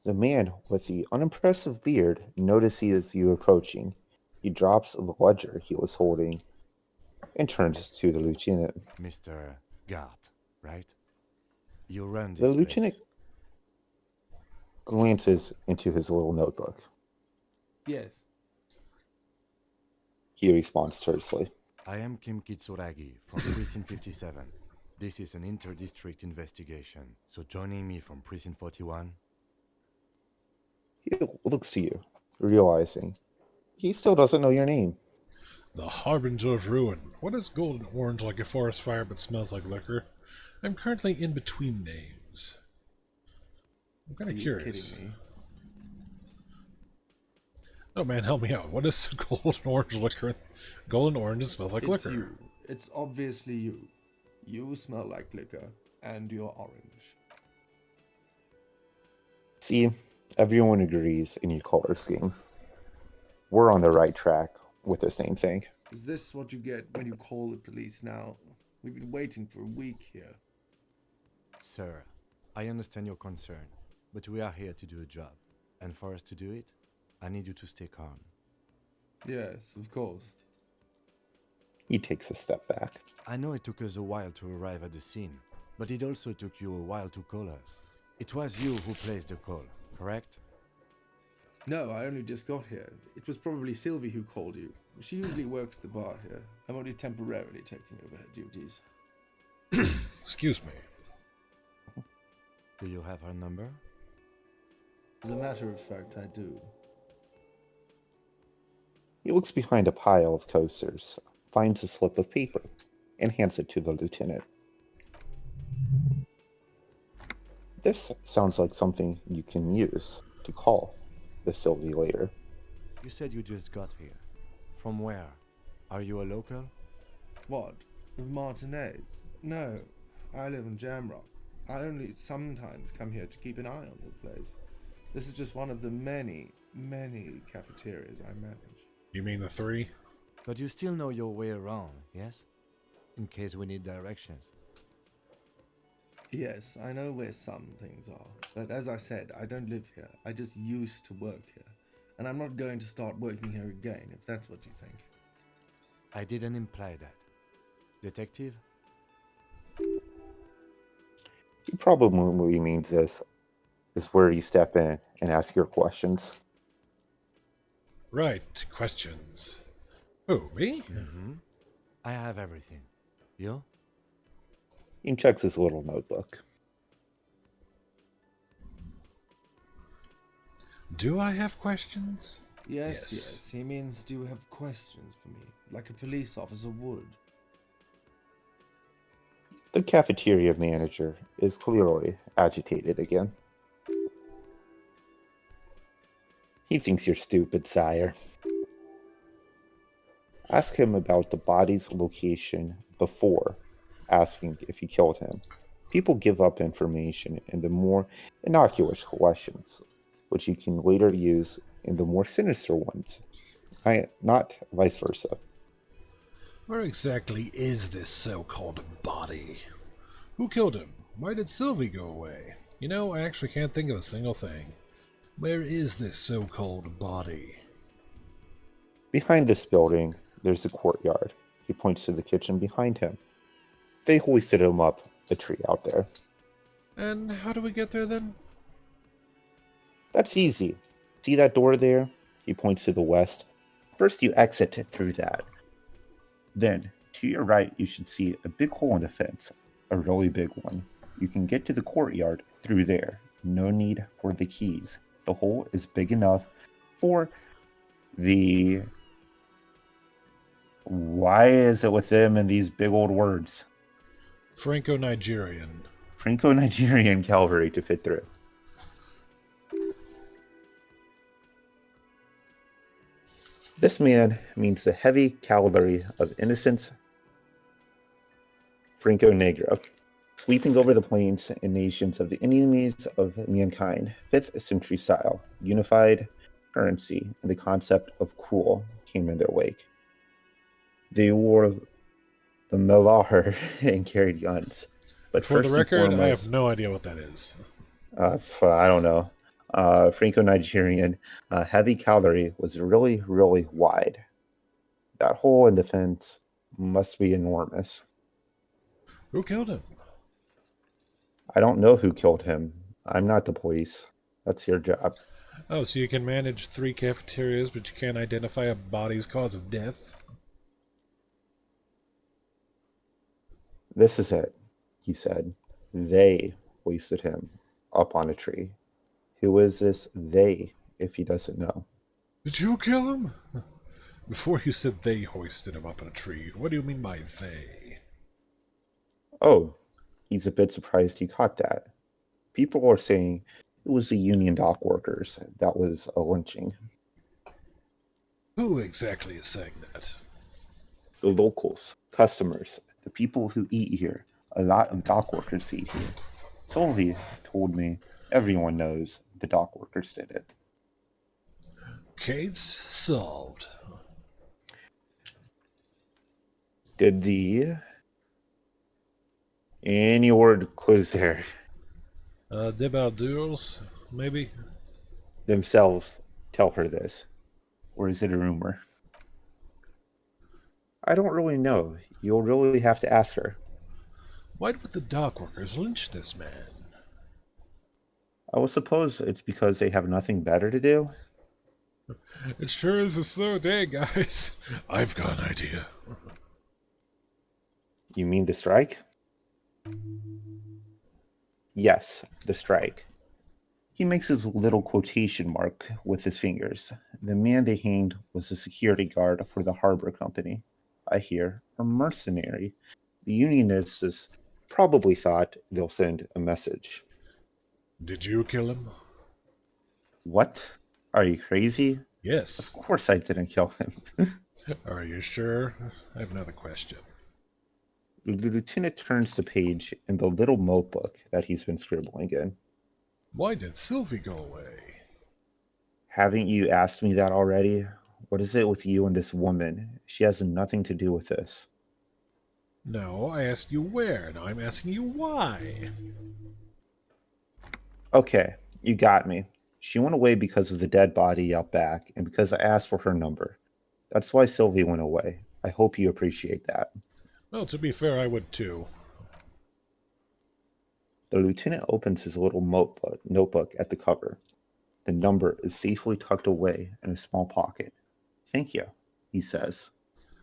The man with the unimpressive beard notices you approaching. He drops the ledger he was holding and turns to the lieutenant.
Mr. Gart, right? You run
The
this
lieutenant
place.
glances into his little notebook.
Yes.
He responds tersely.
I am Kim Kitsuragi from Precinct 57. This is an inter-district investigation, so joining me from Precinct 41.
He looks to you, realizing he still doesn't know your name.
The Harbinger of Ruin. What is golden orange like a forest fire but smells like liquor? I'm currently in between names. I'm kind of curious.
Kidding me?
Oh man, help me out. What is golden orange liquor? Golden orange smells like
It's
liquor.
you. It's obviously you. You smell like liquor, and you're orange.
See, everyone agrees in your color scheme. We're on the right track with the same thing.
Is this what you get when you call the police now? We've been waiting for a week here.
Sir, I understand your concern, but we are here to do a job. And for us to do it, I need you to stay calm.
Yes, of course.
He takes a step back.
I know it took us a while to arrive at the scene, but it also took you a while to call us. It was you who placed the call, correct?
No, I only just got here. It was probably Sylvie who called you. She usually works the bar here. I'm only temporarily taking over her duties.
Excuse me.
Do you have her number?
As a matter of fact, I do.
He looks behind a pile of coasters, finds a slip of paper, and hands it to the lieutenant. This sounds like something you can use to call the Sylvie later.
You said you just got here. From where? Are you a local?
What? Of Martinez? No, I live in Jamrock. I only sometimes come here to keep an eye on your place. This is just one of the many, many cafeterias I manage.
You mean the 3?
But you still know your way around, yes? In case we need directions.
Yes, I know where some things are, but as I said, I don't live here. I just used to work here. And I'm not going to start working here again, if that's what you think.
I didn't imply that. Detective?
He probably means this is where you step in and ask your questions.
Right, questions. Who, me?
Mm-hmm. I have everything. You?
He checks his little notebook.
Do I have questions?
Yes. He means, do you have questions for me? Like a police officer would.
The cafeteria manager is clearly agitated again. He thinks you're stupid, sire. Ask him about the body's location before asking if you killed him. People give up information in the more innocuous questions, which you can later use in the more sinister ones. Not vice versa.
Where exactly is this so-called body? Who killed him? Why did Sylvie go away? You know, I actually can't think of a single thing. Where is this so-called body?
Behind this building, there's a courtyard. He points to the kitchen behind him. They hoisted him up a tree out there.
And how do we get there then?
That's easy. See that door there? He points to the west. First, you exit through that. Then, to your right, you should see a big hole in the fence, a really big one. You can get to the courtyard through there. No need for the keys. The hole is big enough for the... Why is it with them and these big old words?
Franco-Nigerian.
Franco-Nigerian cavalry to fit through. This man means the heavy cavalry of innocence Franco-Negro, sweeping over the plains and nations of the enemies of mankind, 5th century style, unified currency, and the concept of cool came in their wake. They wore the melar and carried guns. But
For the
first and
record, I have
foremost,
no idea what that is.
I don't know, Franco-Nigerian heavy cavalry was really, really wide. That hole in the fence must be enormous.
Who killed him?
I don't know who killed him. I'm not the police. That's your job.
Oh, so you can manage 3 cafeterias, but you can't identify a body's cause of death?
This is it, he said. They hoisted him up on a tree. Who is this they, if he doesn't know?
Did you kill him? Before you said they hoisted him up in a tree, what do you mean by they?
Oh, he's a bit surprised he caught that. People are saying it was the union dock workers. That was a lynching.
Who exactly is saying that?
The locals, customers, the people who eat here. A lot of dock workers eat here. Sylvie told me everyone knows the dock workers did it.
Case solved.
Did the... Any word clues there?
Debaucheurs, maybe?
Themselves tell her this. Or is it a rumor? I don't really know. You'll really have to ask her.
Why would the dock workers lynch this man?
I will suppose it's because they have nothing better to do.
It sure is a slow day, guys. I've got an idea.
You mean the strike? Yes, the strike. He makes his little quotation mark with his fingers. The man they hanged was a security guard for the harbor company. I hear a mercenary. The Unionists probably thought they'll send a message.
Did you kill him?
What? Are you crazy?
Yes.
Of course I didn't kill him.
Are you sure? I have another question.
The lieutenant turns the page in the little notebook that he's been scribbling in.
Why did Sylvie go away?
Haven't you asked me that already? What is it with you and this woman? She has nothing to do with this.
No, I asked you where. Now I'm asking you why.
Okay, you got me. She went away because of the dead body out back and because I asked for her number. That's why Sylvie went away. I hope you appreciate that.
Well, to be fair, I would too.
The lieutenant opens his little notebook at the cover. The number is safely tucked away in a small pocket. Thank you, he says.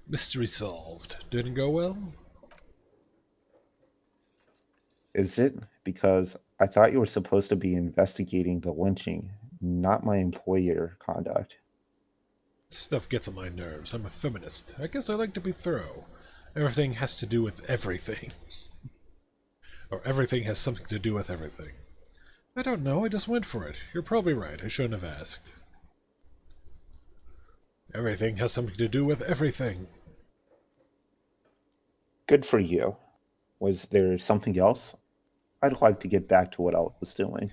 Mystery solved. Didn't go well?
Is it? Because I thought you were supposed to be investigating the lynching, not my employer conduct.
Stuff gets on my nerves. I'm a feminist. I guess I like to be thorough. Everything has to do with everything. Or everything has something to do with everything. I don't know, I just went for it. You're probably right, I shouldn't have asked. Everything has something to do with everything.
Good for you. Was there something else? I'd like to get back to what I was doing.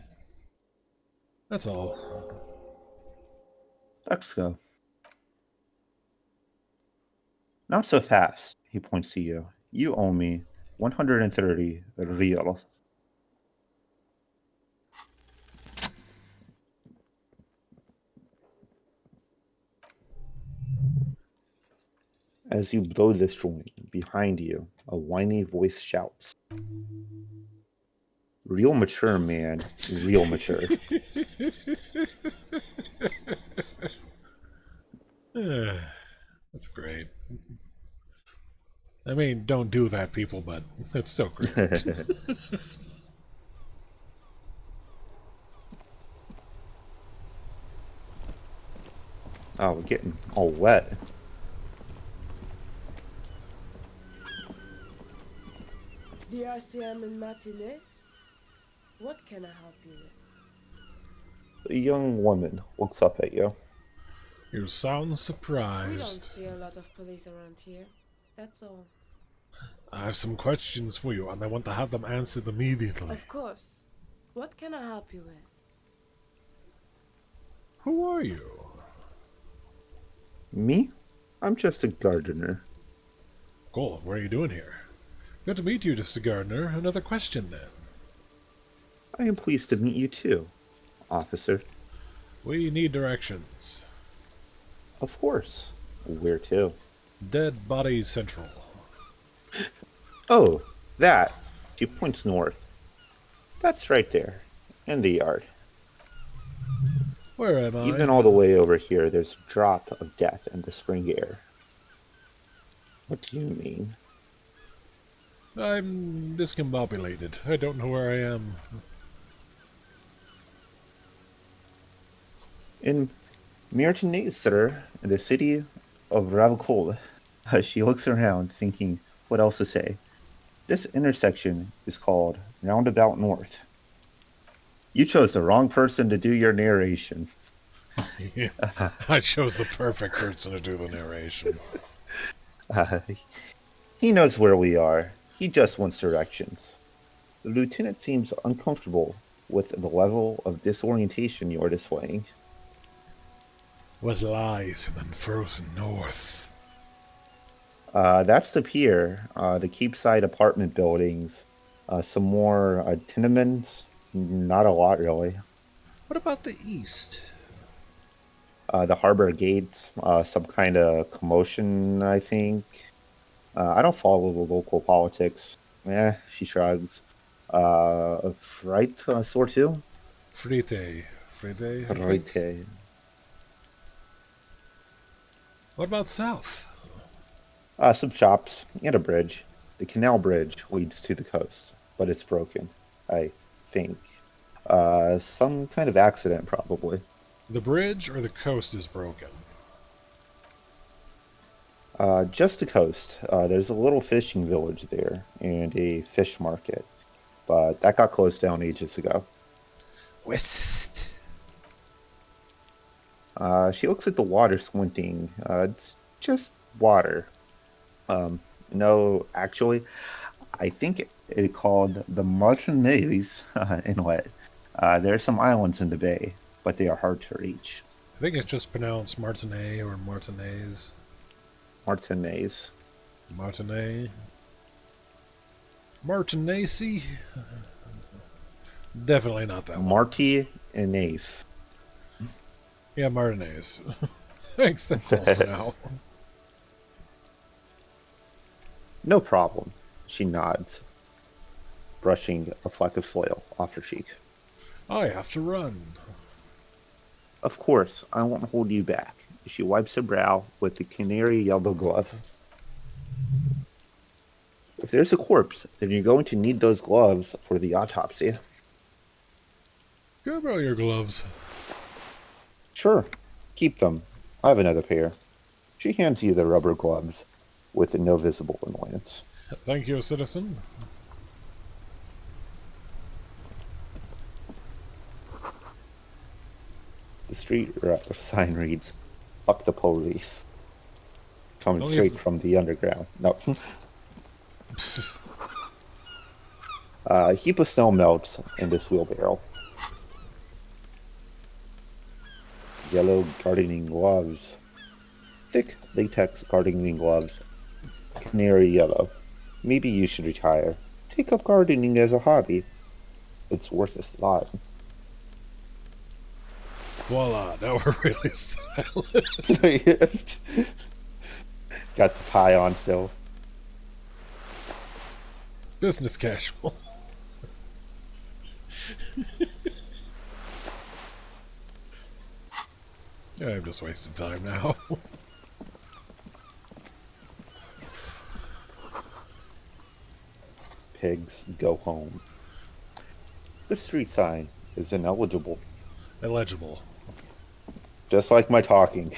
That's all.
Let's go. Not so fast, he points to you. You owe me 130 real. As you blow this joint, behind you, a whiny voice shouts. Real mature, man. Real mature.
That's great. I mean, don't do that, people, but it's so great.
Oh, we're getting all wet.
The RCM in Martinez? What can I help you with?
A young woman looks up at you.
You sound
We don't
surprised.
see a lot of police around here. That's all.
I have some questions for you, and I want to have them answered immediately.
Of course. What can I help you with?
Who are you?
Me? I'm just a gardener.
Cool, what are you doing here? Good to meet you, Mr. Gardner. Another question, then.
I am pleased to meet you too, officer.
We need directions.
Of course. Where to?
Dead Body Central.
Oh, that. She points north. That's right there. In the yard.
Where am I?
Even all the way over here, there's a drop of death in the spring air. What do you mean?
I'm discombobulated. I don't know where I am.
In Martinez, sir, in the city of Ravicol. She looks around, thinking what else to say. This intersection is called Roundabout North. You chose the wrong person to do your narration.
Yeah, I chose the perfect person to do the narration.
He knows where we are. He just wants directions. The lieutenant seems uncomfortable with the level of disorientation you are displaying.
What lies in the frozen north?
That's the pier, the Keepside apartment buildings, some more tenements. Not a lot, really.
What about the east?
The harbor gate, some kind of commotion, I think. I don't follow the local politics. She shrugs. Right, sort two?
Frite. Frite? I think?
Right.
What about south?
Some shops and a bridge. The canal bridge leads to the coast, but it's broken, I think. Some kind of accident, probably.
The bridge or the coast is broken?
Just the coast. There's a little fishing village there and a fish market, but that got closed down ages ago.
West.
She looks at the water squinting. It's just water. No, actually, I think it called the Martinez Inlet. There are some islands in the bay, but they are hard to reach.
I think it's just pronounced Martinet or Martinez.
Martinez.
Martinet. Martinacy? Definitely not that one.
Marty and Ace.
Yeah, Martinez. Thanks, that's all for now.
No problem. She nods, brushing a fleck of soil off her cheek.
I have to run.
Of course, I won't hold you back. She wipes her brow with the canary yellow glove. If there's a corpse, then you're going to need those gloves for the autopsy.
Grab out your gloves.
Sure, keep them. I have another pair. She hands you the rubber gloves with no visible annoyance.
Thank you, citizen.
The street sign reads, "Fuck the police." Coming
Don't
straight
even-
from the underground. No. A heap of snow melts in this wheelbarrow. Yellow gardening gloves. Thick latex gardening gloves. Canary yellow. Maybe you should retire. Take up gardening as a hobby. It's worth a lot.
Voila, now we're really stylish.
Got the tie on still.
Business casual. Yeah, I'm just wasting time now.
Pigs go home. The street sign is ineligible.
Illegible.
Just like my talking.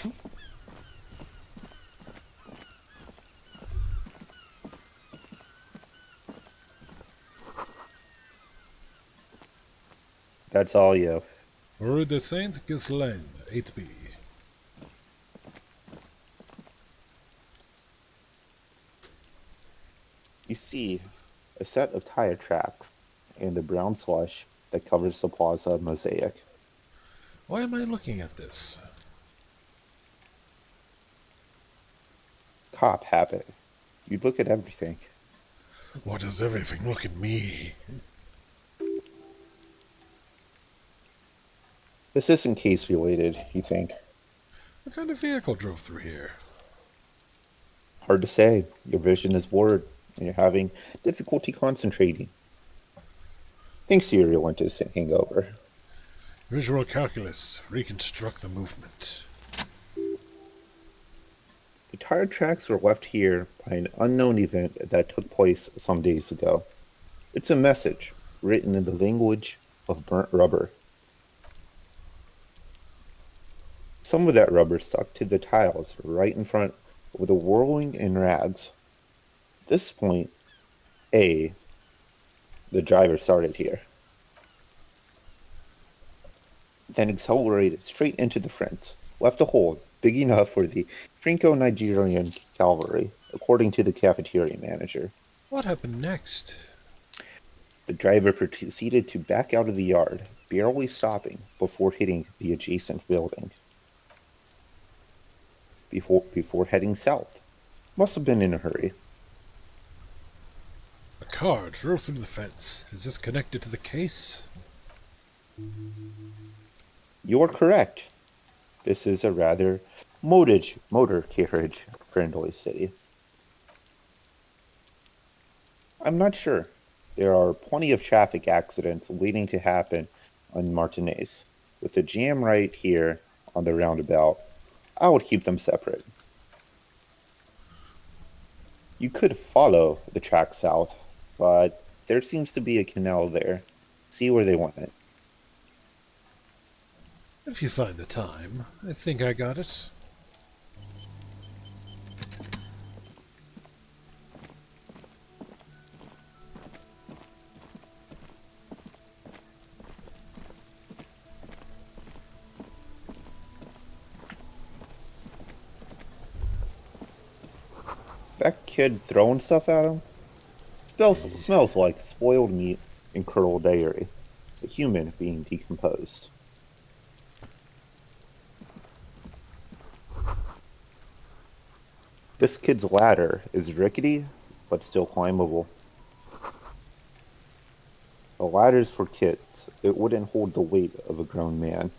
That's all you.
Rue de Saint-Ghislain, 8B.
You see a set of tire tracks and the brown slush that covers the plaza mosaic.
Why am I looking at this?
Cop habit. You look at everything.
What does everything look at me?
This isn't case related, you think.
What kind of vehicle drove through here?
Hard to say. Your vision is blurred, and you're having difficulty concentrating. Thanks to your relentless hangover.
Visual calculus. Reconstruct the movement.
The tire tracks were left here by an unknown event that took place some days ago. It's a message, written in the language of burnt rubber. Some of that rubber stuck to the tiles right in front of the whirling in rags. At this point, the driver started here, then accelerated straight into the fence, left a hole big enough for the Franco-Nigerian cavalry, according to the cafeteria manager.
What happened next?
The driver proceeded to back out of the yard, barely stopping before hitting the adjacent building. Before heading south. Must have been in a hurry.
A car drove through the fence. Is this connected to the case?
You're correct. This is a rather motor carriage friendly city. I'm not sure. There are plenty of traffic accidents waiting to happen on Martinez. With the jam right here on the roundabout, I would keep them separate. You could follow the track south, but there seems to be a canal there. See where they went.
If you find the time. I think I got it.
That kid throwing stuff at him smells like spoiled meat and curdled dairy. A human being decomposed. This kid's ladder is rickety, but still climbable. A ladder's for kids. It wouldn't hold the weight of a grown man.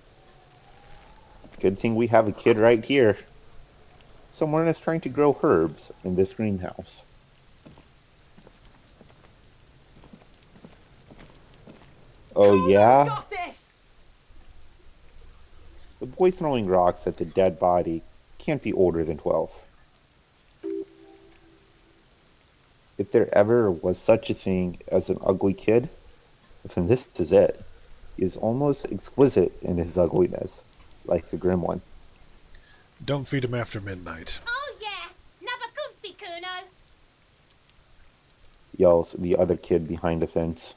Good thing we have a kid right here. Someone is trying to grow herbs in this greenhouse. Oh yeah?
Got this.
The boy throwing rocks at the dead body can't be older than 12. If there ever was such a thing as an ugly kid, then this is it. He is almost exquisite in his ugliness, like the grim one.
Don't feed him after midnight.
Oh yeah, never comfy, Kuno.
Yells the other kid behind the fence.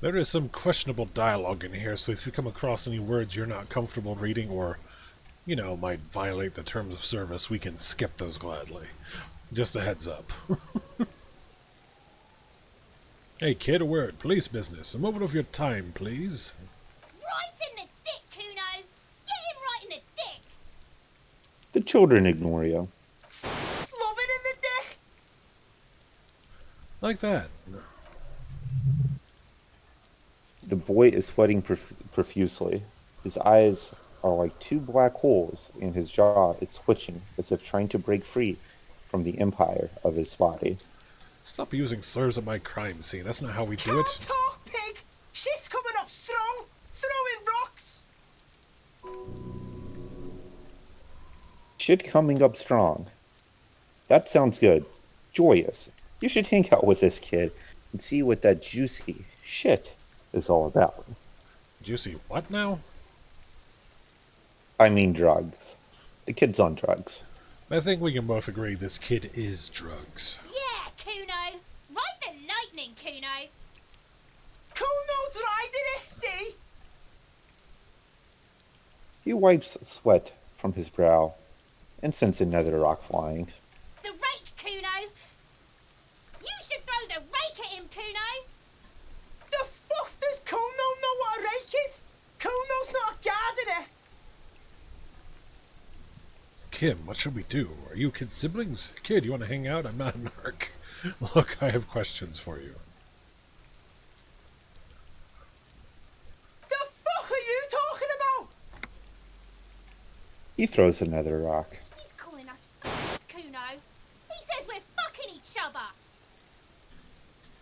There is some questionable dialogue in here, so if you come across any words you're not comfortable reading or, might violate the terms of service, we can skip those gladly. Just a heads up. Hey kid, a word. Police business. A moment of your time, please.
Right in the dick, Kuno. Get him right in the dick.
The children ignore you.
Love it in the dick.
Like that.
The boy is sweating profusely. His eyes are like two black holes, and his jaw is twitching as if trying to break free from the empire of his body.
Stop using slurs at my crime scene. That's not how we do it.
Talk, pig. She's coming up strong. Throwing rocks.
Shit coming up strong. That sounds good. Joyous. You should hang out with this kid and see what that juicy shit is all about.
Juicy what now?
I mean drugs. The kid's on drugs.
I think we can both agree this kid is drugs.
Yeah, Kuno. Ride the lightning, Kuno.
Kuno's riding it, see?
He wipes sweat from his brow and sends another rock flying.
The rake, Kuno. You should throw the rake at him, Kuno.
The fuck does Kuno know what a rake is? Kuno's not guarding it.
Kim, what should we do? Are you kids siblings? Kid, you want to hang out? I'm not a narc. Look, I have questions for you.
The fuck are you talking about?
He throws another rock.
He's calling us Kuno. He says we're fucking each other.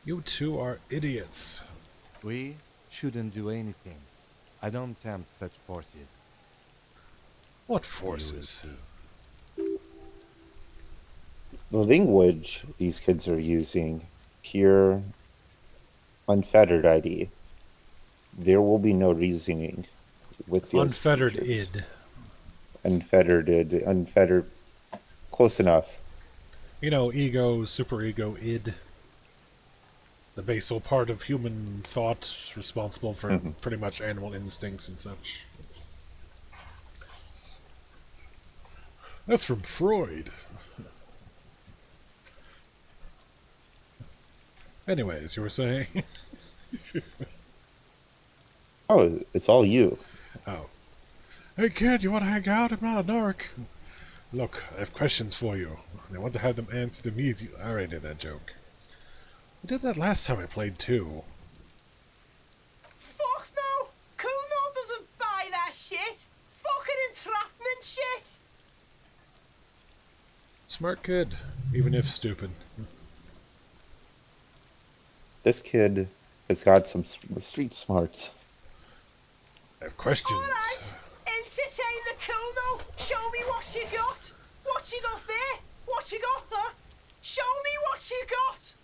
You two are idiots.
We shouldn't do anything. I don't tempt such forces.
What forces?
The language these kids are using, pure, unfettered ID. There will be no reasoning with the
Unfettered id.
Unfettered, close enough.
Ego, superego, id. The basal part of human thought, responsible for pretty much animal instincts and such. That's from Freud. Anyways, you were saying?
Oh, it's all you.
Oh. Hey kid, you want to hang out? I'm not a narc. Look, I have questions for you. I want to have them answered immediately. I already did that joke. I did that last time I played too.
Fuck no. Kuno doesn't buy that shit. Fucking entrapment shit.
Smart kid, even if stupid.
This kid has got some street smarts.
I have questions.
Alright. Entertain the Kuno. Show me what you got. What you got there? What you got, huh? Show me what you got.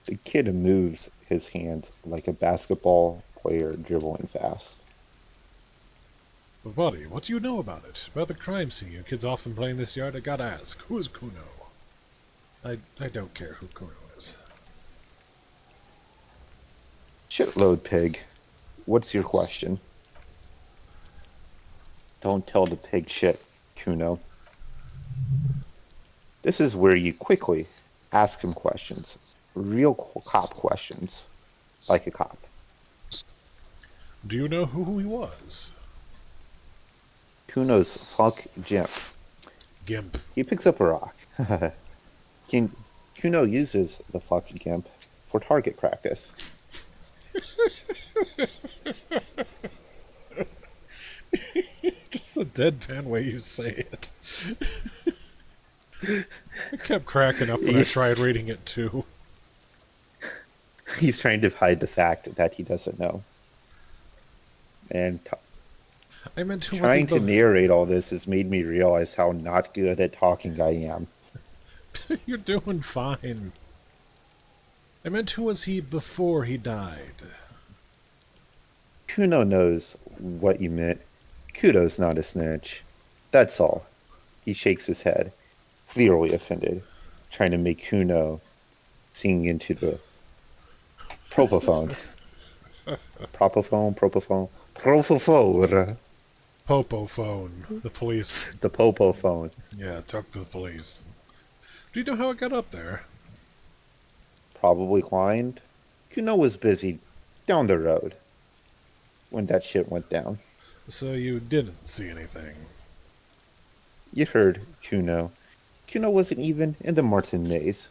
The kid moves his hands like a basketball player dribbling fast.
Buddy, what do you know about it? About the crime scene? You kids often play in this yard? I gotta ask, who is Kuno? I don't care who Kuno is.
Shitload pig. What's your question? Don't tell the pig shit, Kuno. This is where you quickly ask him questions. Real cop questions. Like a cop.
Do you know who he was?
Kuno's fuck Jim.
Gimp.
He picks up a rock. Kuno uses the fuck Gimp for target practice.
Just the deadpan way you say it. I kept cracking up when I tried reading it too.
He's trying to hide the fact that he doesn't know. And
I meant who
trying
was
to narrate all this has made me realize how not good at talking I am.
You're doing fine. I meant who was he before he died?
Kuno knows what you meant. Kudo's not a snitch. That's all. He shakes his head, clearly offended, trying to make Kuno sing into the propophone. Propophone.
Popophone. The police.
The popophone.
Yeah, talk to the police. Do you know how it got up there?
Probably climbed. Kuno was busy down the road when that shit went down.
So you didn't see anything.
You heard Kuno. Kuno wasn't even in the Martin maze.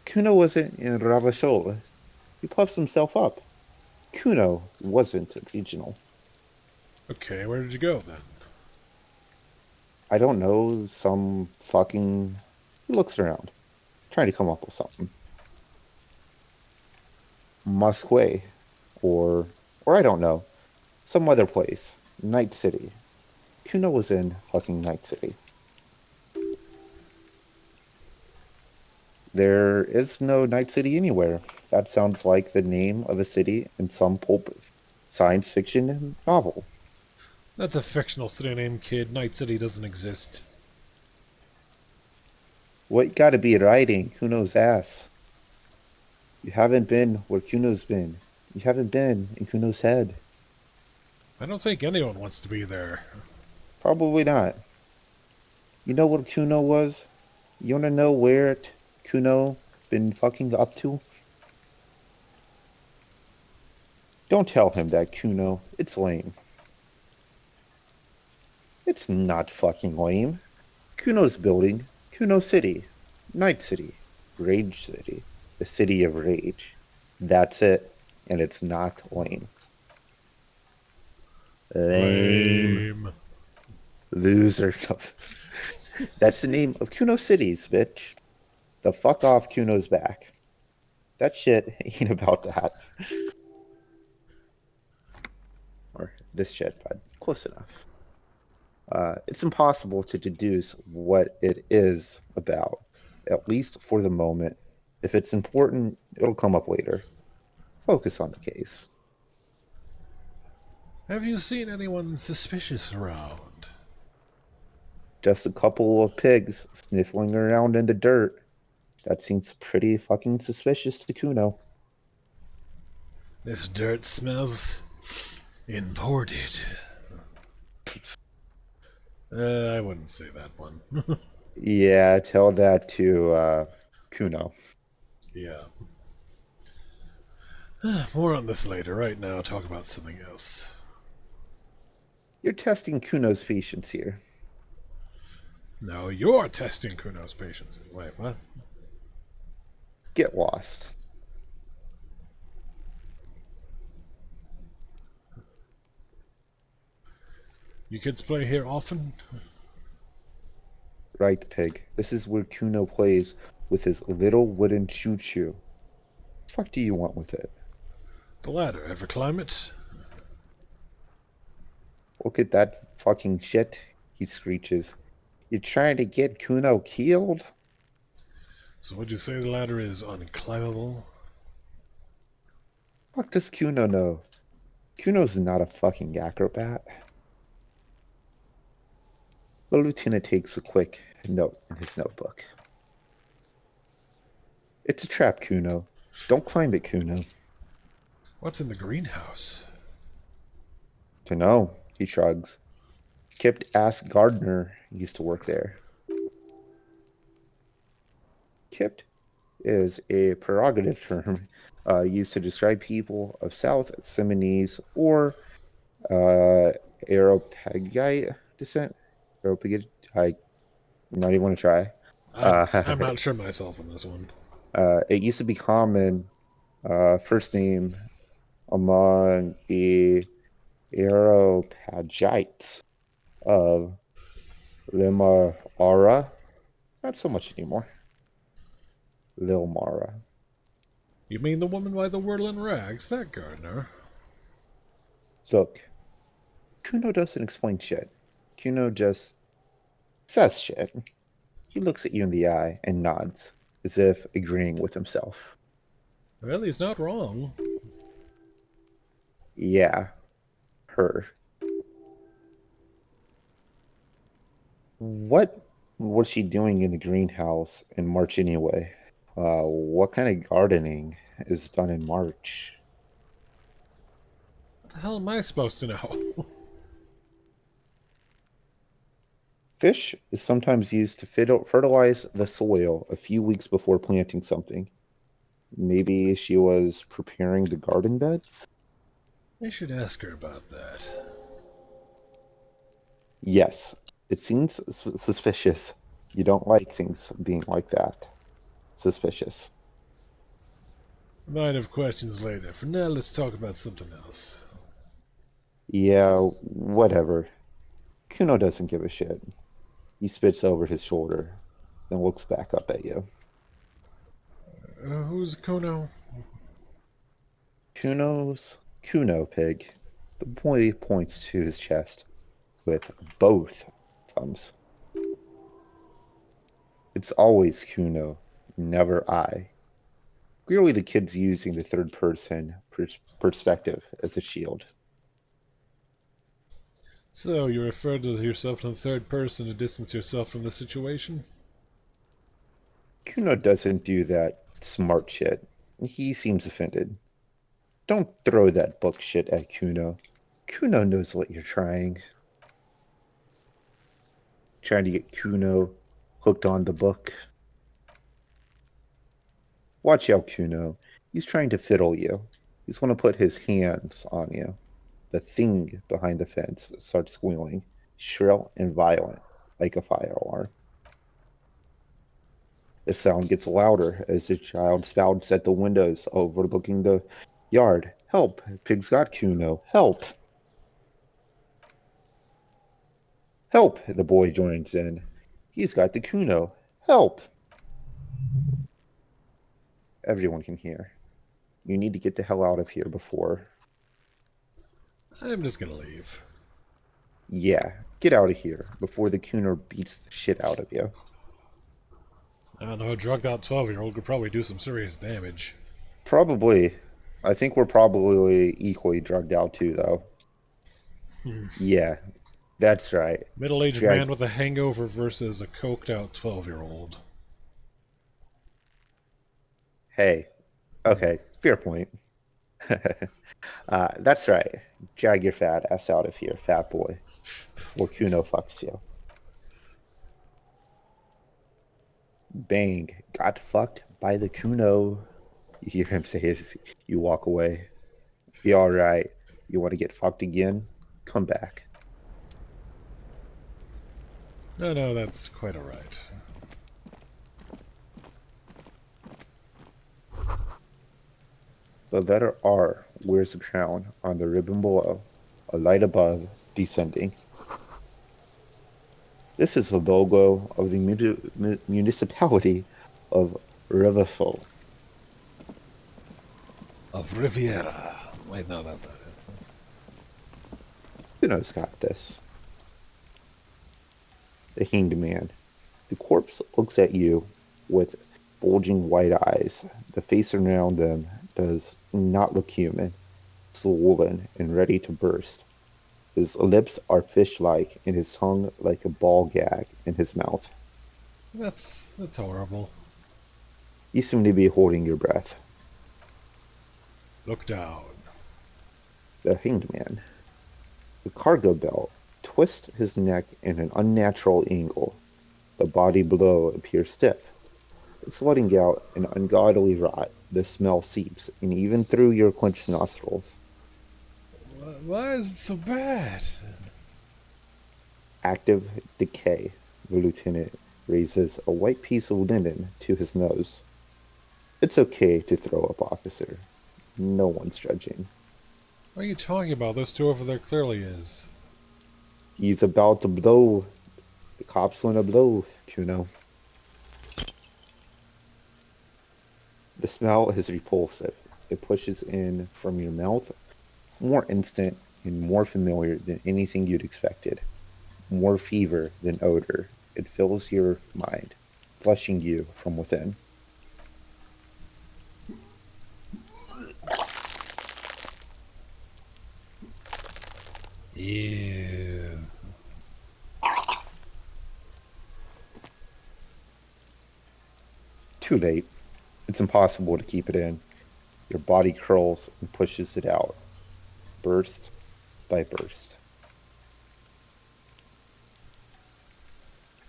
Kuno wasn't in Ravachol. He puffs himself up. Kuno wasn't regional.
Okay, where did you go then?
I don't know, some fucking... He looks around, trying to come up with something. Moscow, or I don't know, some other place. Night City. Kuno was in fucking Night City. There is no Night City anywhere. That sounds like the name of a city in some pulp science fiction novel.
That's a fictional city name, kid. Night City doesn't exist.
What gotta be riding Kuno's ass? You haven't been where Kuno's been. You haven't been in Kuno's head.
I don't think anyone wants to be there.
Probably not. You know what Kuno was? You wanna know where Kuno been fucking up to? Don't tell him that, Kuno. It's lame. It's not fucking lame. Kuno's building, Kuno City, Night City, Rage City, the City of Rage. That's it, and it's not lame. Lame. Loser. That's the name of Kuno Cities, bitch. The fuck off Kuno's back. That shit ain't about that. Or this shit, but close enough. It's impossible to deduce what it is about, at least for the moment. If it's important, it'll come up later. Focus on the case.
Have you seen anyone suspicious around?
Just a couple of pigs sniffling around in the dirt. That seems pretty fucking suspicious to Kuno.
This dirt smells imported. I wouldn't say that one.
Yeah, tell that to Kuno.
Yeah. More on this later. Right now, talk about something else.
You're testing Kuno's patience here.
No, you're testing Kuno's patience. Wait, what?
Get lost.
You kids play here often?
Right, pig. This is where Kuno plays with his little wooden choo-choo. The fuck do you want with it?
The ladder. Ever climb it?
Look at that fucking shit, he screeches. You're trying to get Kuno killed?
So would you say the ladder is unclimbable?
Fuck does Kuno know? Kuno's not a fucking acrobat. The lieutenant takes a quick note in his notebook. It's a trap, Kuno. Don't climb it, Kuno.
What's in the greenhouse?
Dunno, he shrugs. Kip asked Gardner used to work there. Kipped is a prerogative term used to describe people of South Seminese or Areopagite descent. Areopagite, I not even want to try.
I'm not sure myself on this one.
It used to be common first name among the Areopagites of Limara. Not so much anymore. Lilmara.
You mean the woman by the whirling rags? That gardener?
Look, Kuno doesn't explain shit. Kuno just says shit. He looks at you in the eye and nods, as if agreeing with himself.
Well, he's not wrong.
Yeah, her. What was she doing in the greenhouse in March anyway? What kind of gardening is done in March?
What the hell am I supposed to know?
Fish is sometimes used to fertilize the soil a few weeks before planting something. Maybe she was preparing the garden beds?
I should ask her about that.
Yes, it seems suspicious. You don't like things being like that. Suspicious.
Might have questions later. For now, let's talk about something else.
Yeah, whatever. Kuno doesn't give a shit. He spits over his shoulder, then looks back up at you.
Who's Kuno?
Kuno, pig. The boy points to his chest with both thumbs. It's always Kuno, never I. Clearly the kid's using the third person perspective as a shield.
So, you refer to yourself in the third person to distance yourself from the situation?
Kuno doesn't do that smart shit. He seems offended. Don't throw that book shit at Kuno. Kuno knows what you're trying. Trying to get Kuno hooked on the book. Watch out, Kuno. He's trying to fiddle you. He's going to put his hands on you. The thing behind the fence starts squealing, shrill and violent, like a fire alarm. The sound gets louder as the child shouts at the windows overlooking the yard. Help! Pig's got Kuno. Help! Help! The boy joins in. He's got the Kuno. Help! Everyone can hear. You need to get the hell out of here before.
I'm just gonna leave.
Yeah, get out of here before the Kuno beats the shit out of you.
I don't know, a drugged out 12-year-old could probably do some serious damage.
Probably. I think we're probably equally drugged out too, though. Yeah, that's right.
Middle-aged man with a hangover versus a coked out 12-year-old.
Hey, okay, fair point. That's right. Drag your fat ass out of here, fat boy, before Kuno fucks you. Bang, got fucked by the Kuno. You hear him say as you walk away. Be alright. You want to get fucked again? Come back.
No, that's quite alright.
The letter R wears a crown on the ribbon below, a light above, descending. This is the logo of the municipality of Rivafo.
Of Riviera. Wait, no, that's not it.
Kuno's got this. The hanged man. The corpse looks at you with bulging white eyes. The face around them does not look human, swollen and ready to burst. His lips are fish-like and his tongue like a ball gag in his mouth.
That's horrible.
You seem to be holding your breath.
Look down.
The hanged man. The cargo belt twists his neck in an unnatural angle. The body below appears stiff. It's letting out an ungodly rot. The smell seeps, and even through your clenched nostrils.
Why is it so bad?
Active decay. The lieutenant raises a white piece of linen to his nose. It's okay to throw up, officer. No one's judging.
What are you talking about? Those two over there clearly is.
He's about to blow. The cops want to blow, Kuno. The smell is repulsive. It pushes in from your mouth, more instant and more familiar than anything you'd expected. More fever than odor. It fills your mind, flushing you from within.
Ew.
Too late. It's impossible to keep it in. Your body curls and pushes it out, burst by burst,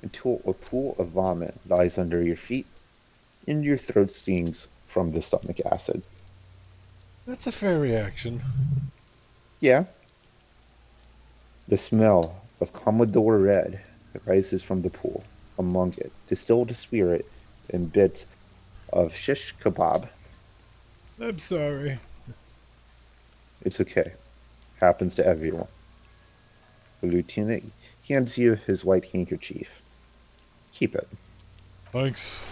until a pool of vomit lies under your feet and your throat stings from the stomach acid.
That's a fair reaction.
Yeah. The smell of Commodore Red rises from the pool. Among it, distilled spirit and bits of shish kebab.
I'm sorry.
It's okay. Happens to everyone. The lieutenant hands you his white handkerchief. Keep it.
Thanks.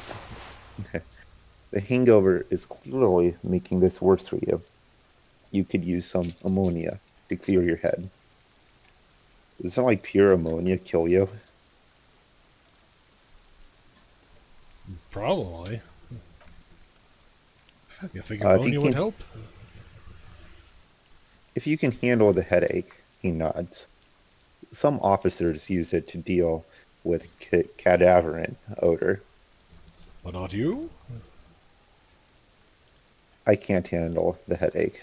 The hangover is clearly making this worse for you. You could use some ammonia to clear your head. Doesn't like pure ammonia kill you?
Probably. You think
If you
ammonia would
can,
help?
if you can handle the headache, he nods. Some officers use it to deal with cadaverine odor.
But not you?
I can't handle the headache.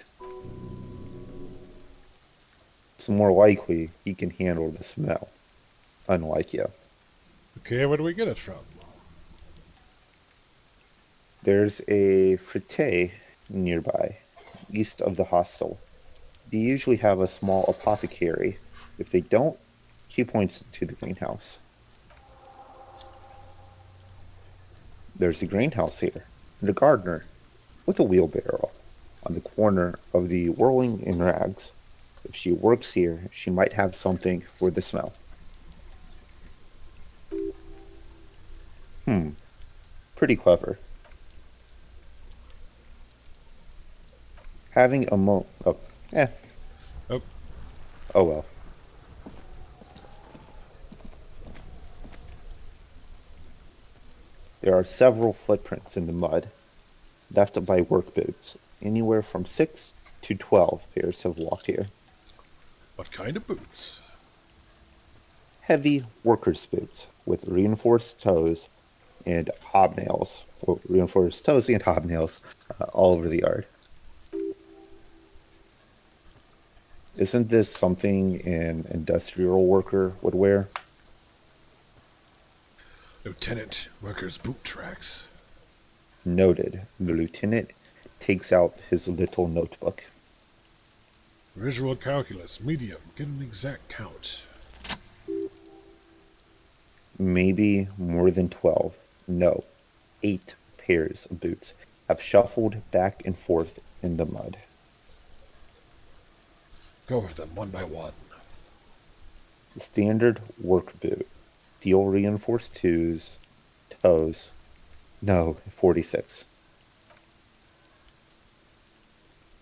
It's more likely he can handle the smell, unlike you.
Okay, where do we get it from?
There's a frite nearby, east of the hostel. They usually have a small apothecary. If they don't, he points to the greenhouse. There's a greenhouse here, and a gardener with a wheelbarrow on the corner of the whirling in rags. If she works here, she might have something for the smell. Pretty clever. Having a eh,
Oh,
oh well. There are several footprints in the mud, left by work boots. Anywhere from 6 to 12 pairs have walked here.
what kind of boots?
Heavy workers' boots with reinforced toes and hobnails, or reinforced toes and hobnails, all over the yard. Isn't this something an industrial worker would wear?
Lieutenant, workers' boot tracks.
Noted. The lieutenant takes out his little notebook.
Visual calculus, medium. Get an exact count.
Maybe more than 12. No, 8 pairs of boots have shuffled back and forth in the mud.
Go with them one by one.
The standard work boot. Steel reinforced toes. No, 46.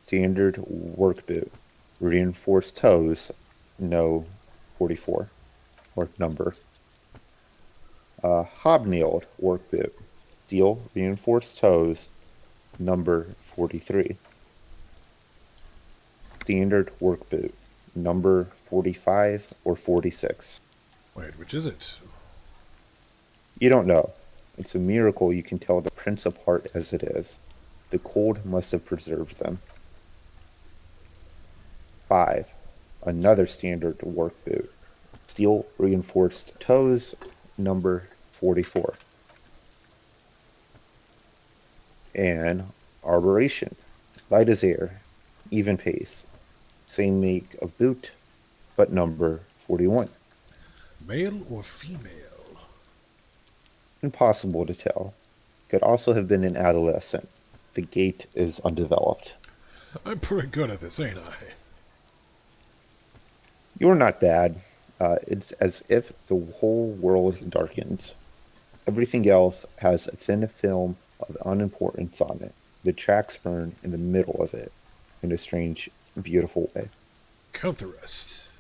Standard work boot. Reinforced toes. No, 44. Or number. Hobnailed work boot. Steel reinforced toes. Number 43. Standard work boot. Number 45 or 46.
Wait, which is it?
You don't know. It's a miracle you can tell the prints apart as it is. The cold must have preserved them. 5. Another standard work boot. Steel reinforced toes, number 44. and arboration. Light as air, even pace. Same make of boot, but number 41.
Male or female?
Impossible to tell. Could also have been an adolescent. The gate is undeveloped.
I'm pretty good at this, ain't I?
You're not bad. It's as if the whole world darkens. Everything else has a thin film of unimportance on it. The tracks burn in the middle of it in a strange, beautiful way.
Count the rest.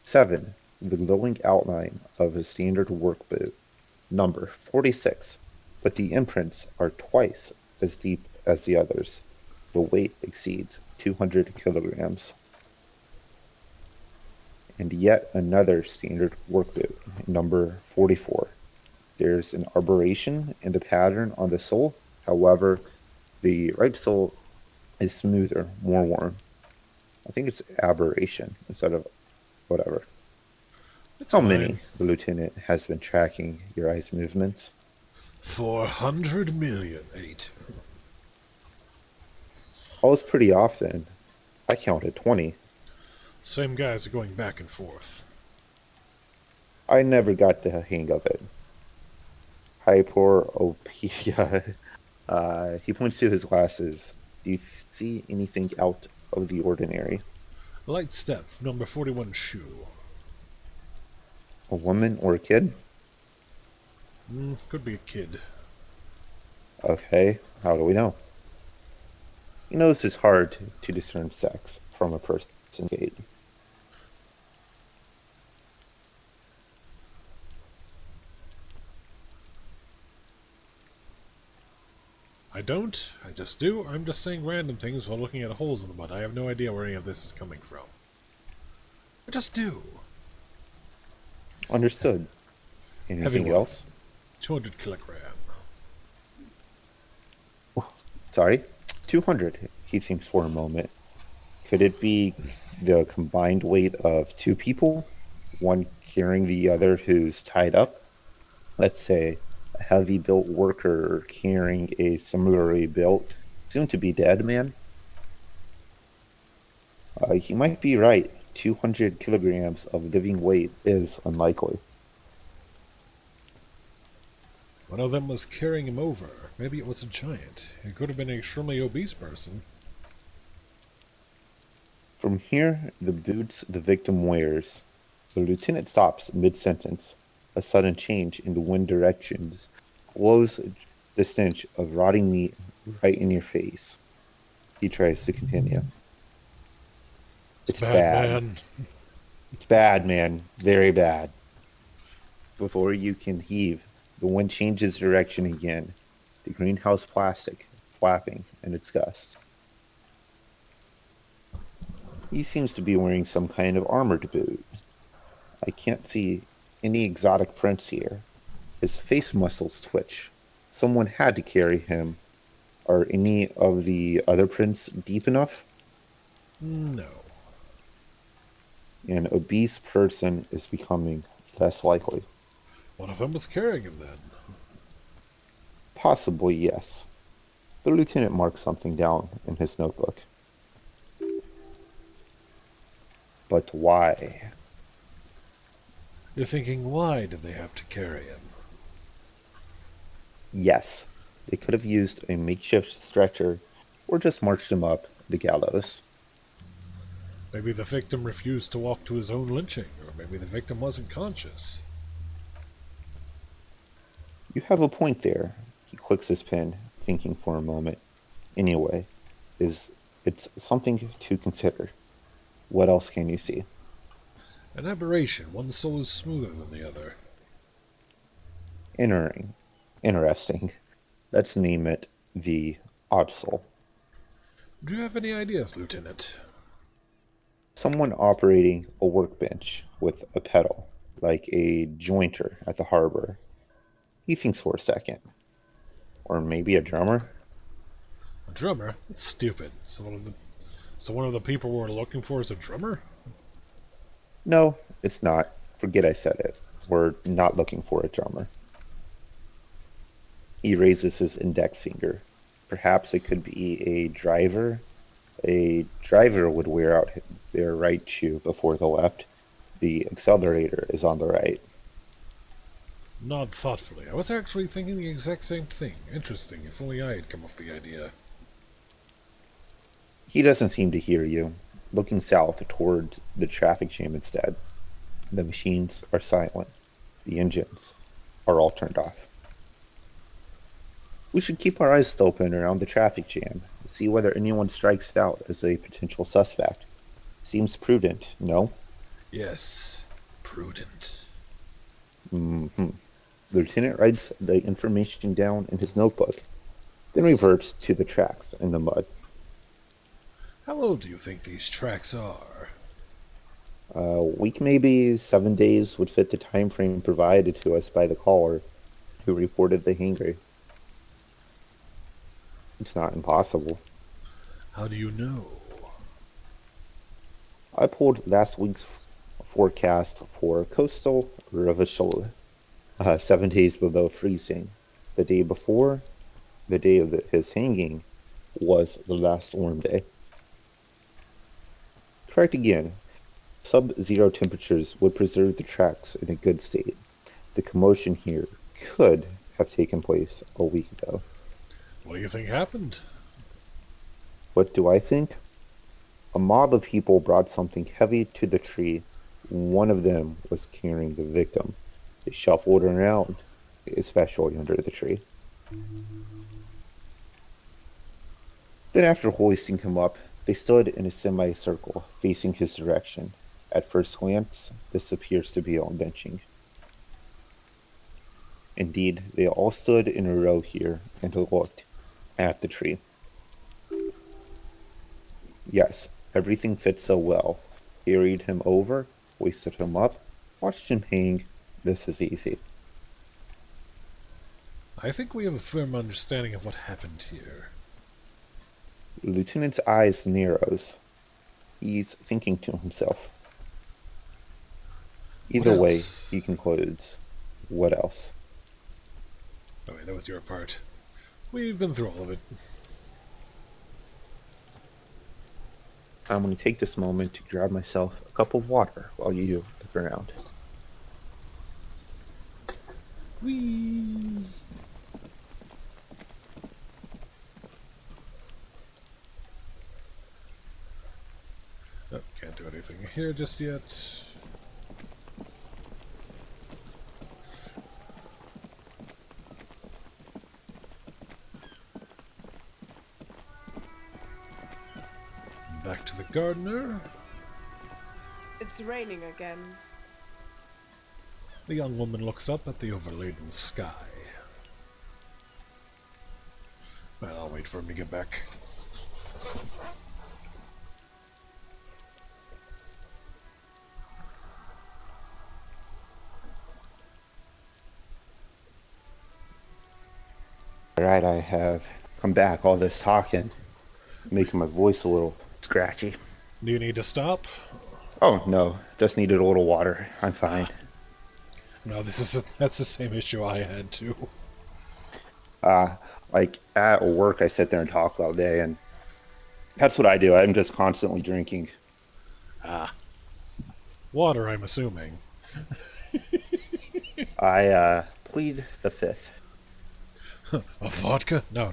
7. The glowing outline of a standard work boot. Number 46. But the imprints are twice as deep as the others. The weight exceeds 200 kilograms. And yet another standard work boot. Number 44. There's an arboration in the pattern on the sole. However, the right sole is smoother, more worn. I think it's aberration instead of whatever.
It's
How
fine.
many the lieutenant has been tracking your eyes' movements?
400 million, 8.
Oh, it's pretty often. I counted 20.
Same guys are going back and forth.
I never got the hang of it. Hyperopia. He points to his glasses. Do you see anything out of the ordinary?
Light step, number 41 shoe.
A woman or a kid?
Could be a kid.
Okay, how do we know? He knows it's hard to discern sex from a person's gait.
I don't. I just do. I'm just saying random things while looking at holes in the mud. I have no idea where any of this is coming from. I just do.
Understood. Anything
Heavy one.
else?
200 kilogram.
Sorry? 200. He thinks for a moment. Could it be the combined weight of two people? One carrying the other who's tied up? Let's say a heavy built worker carrying a similarly built, soon to be dead man? He might be right. 200 kilograms of living weight is unlikely.
One of them was carrying him over. Maybe it was a giant. It could have been an extremely obese person.
From here, the boots the victim wears. The lieutenant stops mid-sentence. A sudden change in the wind directions blows the stench of rotting meat right in your face. He tries to continue. It's bad.
Man.
It's bad, man. Very bad. Before you can heave, the wind changes direction again. The greenhouse plastic flapping in its gust. He seems to be wearing some kind of armored boot. I can't see any exotic prints here. His face muscles twitch. Someone had to carry him. Are any of the other prints deep enough?
No.
An obese person is becoming less likely.
One of them was carrying him then.
Possibly, yes. The lieutenant marks something down in his notebook. But why?
You're thinking, why did they have to carry him?
Yes, they could have used a makeshift stretcher or just marched him up the gallows.
Maybe the victim refused to walk to his own lynching, or maybe the victim wasn't conscious.
You have a point there. He clicks his pen, thinking for a moment. Anyway, it's something to consider. What else can you see?
An aberration. One soul is smoother than the other.
Interesting. Let's name it the odd soul.
Do you have any ideas, Lieutenant?
Someone operating a workbench with a pedal, like a jointer at the harbor. He thinks for a second. Or maybe a drummer?
A drummer? That's stupid. So one of the people we're looking for is a drummer?
No, it's not. Forget I said it. We're not looking for a drummer. He raises his index finger. Perhaps it could be a driver. A driver would wear out their right shoe before the left. The accelerator is on the right.
Nod thoughtfully. I was actually thinking the exact same thing. Interesting. If only I had come up with the idea.
He doesn't seem to hear you, looking south towards the traffic jam instead. The machines are silent. The engines are all turned off. We should keep our eyes open around the traffic jam, see whether anyone strikes out as a potential suspect. Seems prudent, no?
Yes. Prudent.
The lieutenant writes the information down in his notebook, then reverts to the tracks in the mud.
How old do you think these tracks are?
A week, maybe 7 days, would fit the time frame provided to us by the caller who reported the hangar. It's not impossible.
How do you know?
I pulled last week's forecast for coastal Revachol, 7 days below freezing. The day before, the day of his hanging, was the last warm day. Correct again. Sub-zero temperatures would preserve the tracks in a good state. The commotion here could have taken place a week ago.
What do you think happened?
What do I think? A mob of people brought something heavy to the tree. One of them was carrying the victim. They shuffled around, especially under the tree. Then after hoisting him up, they stood in a semicircle, facing his direction. At first glance, this appears to be all benching. Indeed, they all stood in a row here and looked at the tree. Yes, everything fit so well. Carried him over, hoisted him up, watched him hang. This is easy.
I think we have a firm understanding of what happened here.
The lieutenant's eyes narrows. He's thinking to himself. Either way, he concludes. What else?
Oh wait, that was your part. We've been through all of it.
I'm going to take this moment to grab myself a cup of water while you look around.
Whee! Oh, can't do anything here just yet. Back to the gardener.
It's raining again.
The young woman looks up at the overladen sky. Well, I'll wait for him to get back.
Alright, I have come back. All this talking, making my voice a little scratchy.
Do you need to stop?
Oh, no. Just needed a little water. I'm fine.
No, that's the same issue I had too.
Like at work, I sit there and talk all day, and that's what I do. I'm just constantly drinking.
Water, I'm assuming.
I plead the fifth.
A vodka? No.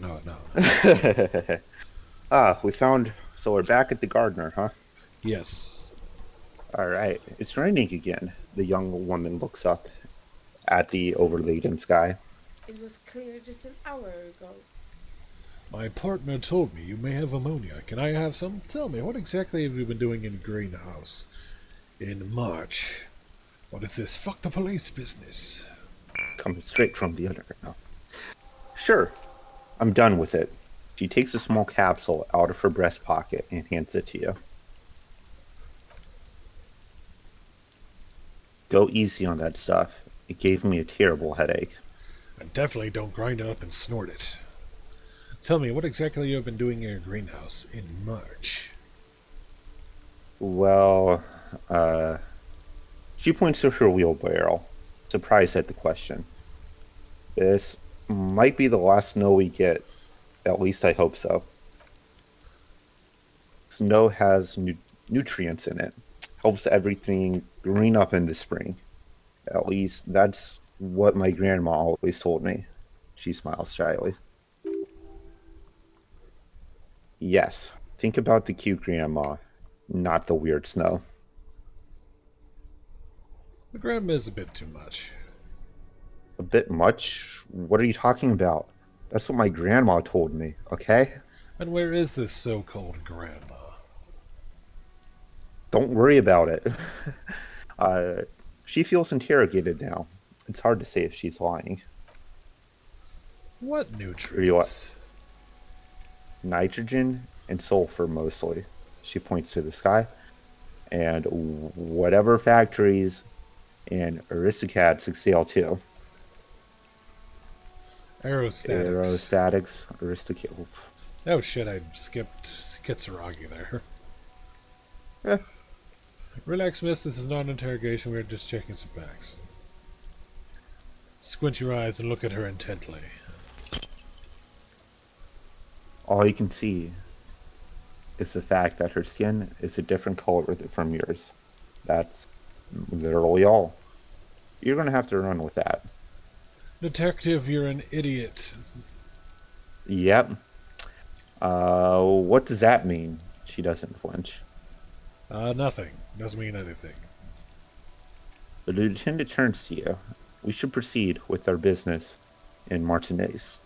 We found. So we're back at the gardener, huh?
Yes.
All right. It's raining again. The young woman looks up at the overladen sky.
It was clear just an hour ago.
My partner told me you may have ammonia. Can I have some? Tell me, what exactly have you been doing in greenhouse? In March. What is this? Fuck the police business.
Coming straight from the underground. Sure. I'm done with it. She takes a small capsule out of her breast pocket and hands it to you. Go easy on that stuff. It gave me a terrible headache.
And definitely don't grind it up and snort it. Tell me, what exactly you have been doing in your greenhouse in March?
Well, she points to her wheelbarrow, surprised at the question. This might be the last snow we get At least I hope so. Snow has nutrients in it. Helps everything green up in the spring. At least that's what my grandma always told me. She smiles shyly. Yes, think about the cute grandma, not the weird snow.
The grandma is a bit too much.
A bit much? What are you talking about? That's what my grandma told me, okay?
And where is this so-called grandma?
Don't worry about it. uh, she feels interrogated now. It's hard to say if she's lying.
What
You
nutrients?
Nitrogen and sulfur mostly. She points to the sky. And whatever factories and aristocrats exhale too.
Aerostatics.
Aerostatics, aristocrat.
Oh shit, I skipped Kitsuragi there.
Eh,
Relax, miss, this is not an interrogation, we're just checking some facts. Squint your eyes and look at her intently.
all you can see is the fact that her skin is a different color from yours. That's literally all. You're gonna have to run with that.
Detective, you're an idiot.
Yep. What does that mean? She doesn't flinch.
Nothing. Doesn't mean anything.
The lieutenant turns to you. We should proceed with our business in Martinez.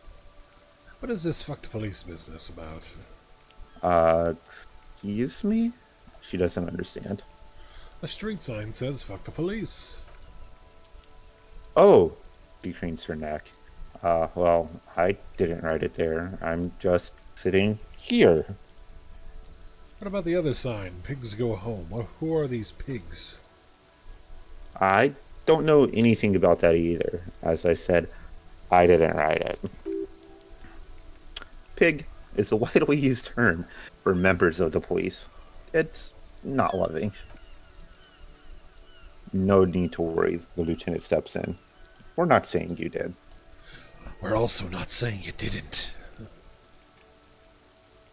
What is this fuck the police business about?
Excuse me? She doesn't understand.
A street sign says fuck the police.
Oh, she cranes her neck. Well, I didn't write it there. I'm just sitting here.
What about the other sign? Pigs go home. Who are these pigs?
I don't know anything about that either. As I said, I didn't write it. Pig is a widely used term for members of the police. It's not loving. No need to worry, the lieutenant steps in. We're not saying you did.
We're also not saying you didn't.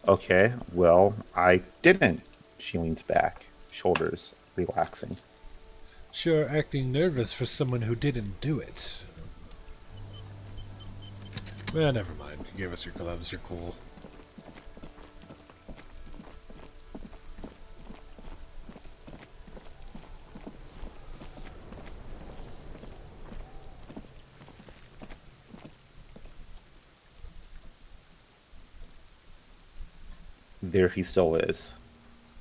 Okay, well, I didn't. She leans back, shoulders relaxing.
Sure, acting nervous for someone who didn't do it. Well, never mind. You gave us your gloves, you're cool.
There he still is,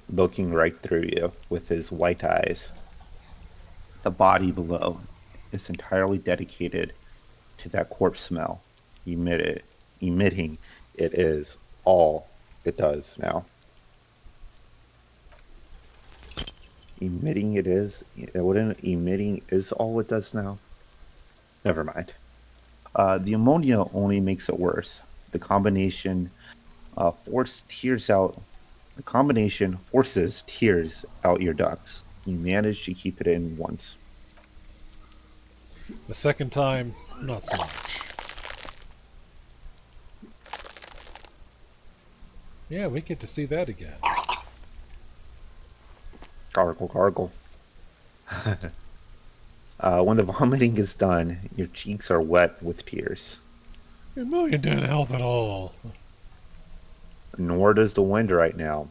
looking right through you with his white eyes. The body below is entirely dedicated to that corpse smell. Emitting it is all it does now. Emitting is all it does now. Never mind. The ammonia only makes it worse. The combination forces tears out your ducts. You manage to keep it in once.
The second time, not so much. Yeah, we get to see that again.
Gargle, gargle. When the vomiting is done, your cheeks are wet with tears.
Ammonia didn't help at all.
Nor does the wind right now.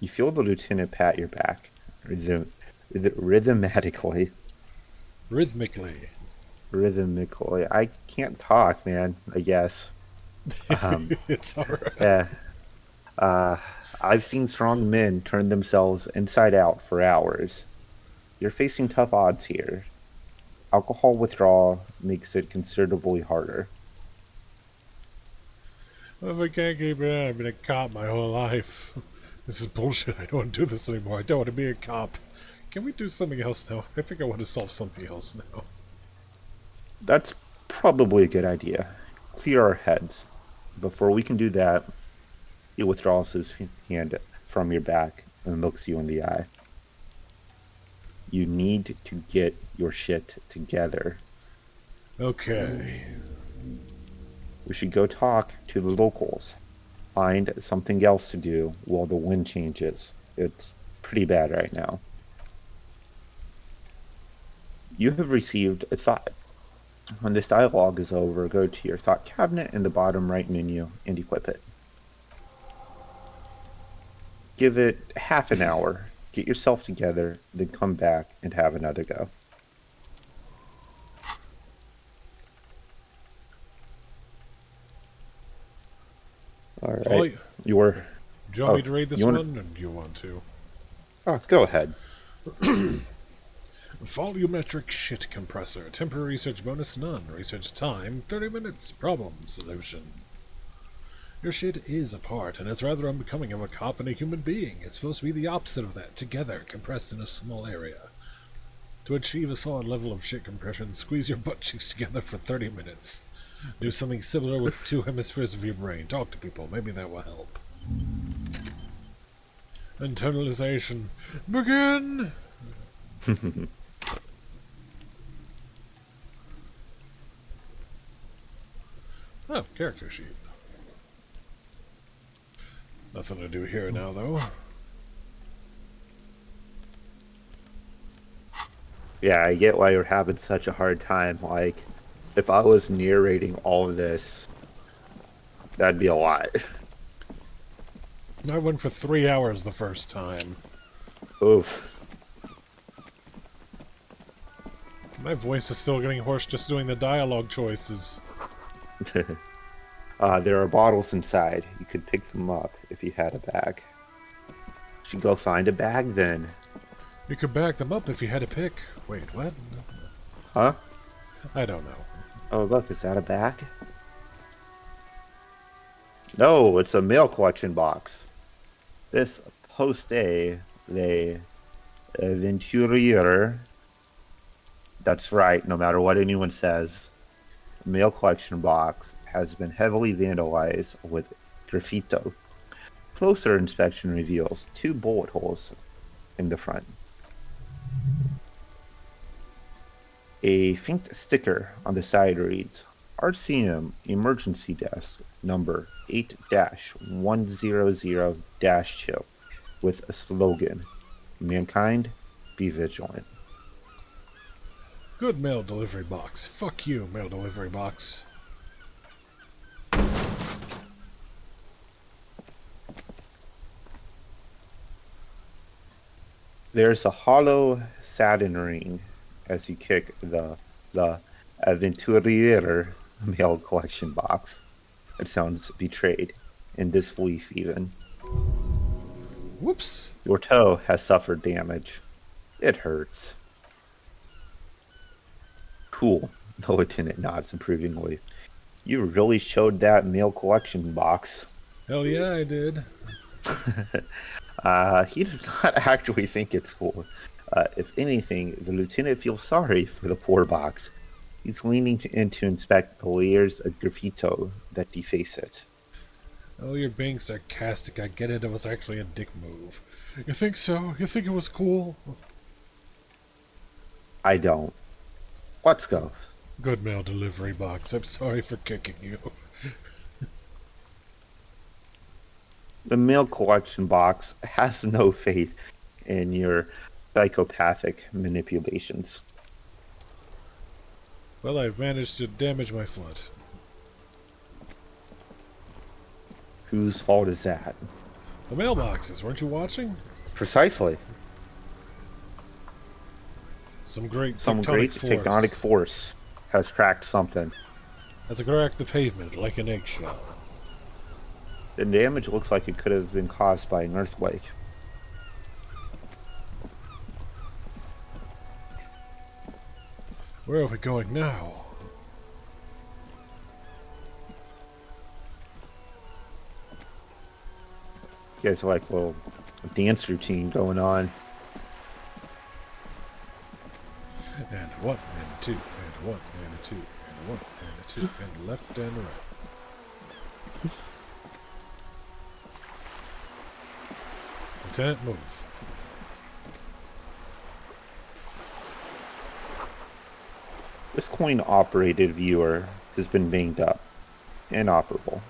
You feel the lieutenant pat your back, rhythmically. Rhythmically. I can't talk, man, I guess.
It's alright.
I've seen strong men turn themselves inside out for hours. You're facing tough odds here. Alcohol withdrawal makes it considerably harder.
Well, if I can't keep it in, I've been a cop my whole life. This is bullshit. I don't want to do this anymore. I don't want to be a cop. Can we do something else now? I think I want to solve something else now.
That's probably a good idea. Clear our heads. Before we can do that, he withdraws his hand from your back and looks you in the eye. You need to get your shit together.
Okay.
We should go talk to the locals. Find something else to do while the wind changes. It's pretty bad right now. You have received a thought. When this dialogue is over, go to your thought cabinet in the bottom right menu and equip it. Give it half an hour. Get yourself together, then come back and have another go. All
So
right. You were.
do you want me to read this
you
one,
wanna-
or do you want to?
Oh, go ahead.
Volumetric shit compressor. Temporary research bonus none. Research time 30 minutes. Problem solution. Your shit is apart, and it's rather unbecoming of a cop and a human being. It's supposed to be the opposite of that, together, compressed in a small area. To achieve a solid level of shit compression, squeeze your butt cheeks together for 30 minutes. Do something similar with 2 hemispheres of your brain. Talk to people. Maybe that will help. Internalization. Begin! Oh, character sheet. Nothing to do here now, though.
Yeah, I get why you're having such a hard time. Like, if I was narrating all of this, that'd be a lot.
I went for 3 hours the first time.
Oof.
My voice is still getting hoarse just doing the dialogue choices.
There are bottles inside. You could pick them up if you had a bag. Should go find a bag then.
You could back them up if you had to pick. Wait, what?
Huh?
I don't know.
Oh, look, is that a bag? No, it's a mail collection box. This poste de Aventurier. That's right, no matter what anyone says. The mail collection box has been heavily vandalized with graffito. Closer inspection reveals 2 bullet holes in the front. A faint sticker on the side reads, RCM Emergency Desk number 8-100-2, with a slogan, Mankind, be vigilant.
Good mail delivery box. Fuck you, mail delivery box.
There's a hollow Saturn ring as you kick the Aventurier mail collection box. It sounds betrayed, in disbelief even.
Whoops.
Your toe has suffered damage. It hurts. Cool, the lieutenant nods approvingly. You really showed that mail collection box.
Hell yeah, I did.
He does not actually think it's cool. If anything, the lieutenant feels sorry for the poor box. He's leaning in to inspect the layers of graffito that deface it.
Oh, you're being sarcastic. I get it. It was actually a dick move. You think so? You think it was cool?
I don't. Let's go.
Good mail delivery box. I'm sorry for kicking you.
The mail collection box has no faith in your psychopathic manipulations.
Well, I've managed to damage my foot.
Whose fault is that?
The mailboxes, weren't you watching?
Precisely.
Some great
tectonic force has cracked something.
Has cracked the pavement like an eggshell.
The damage looks like it could have been caused by an earthquake.
Where are we going now?
You guys like a little dance routine going on.
And 1 and 2 and 1 and a 2 and 1 and a 2 and left and right. Lieutenant, move.
This coin-operated viewer has been banged up. Inoperable.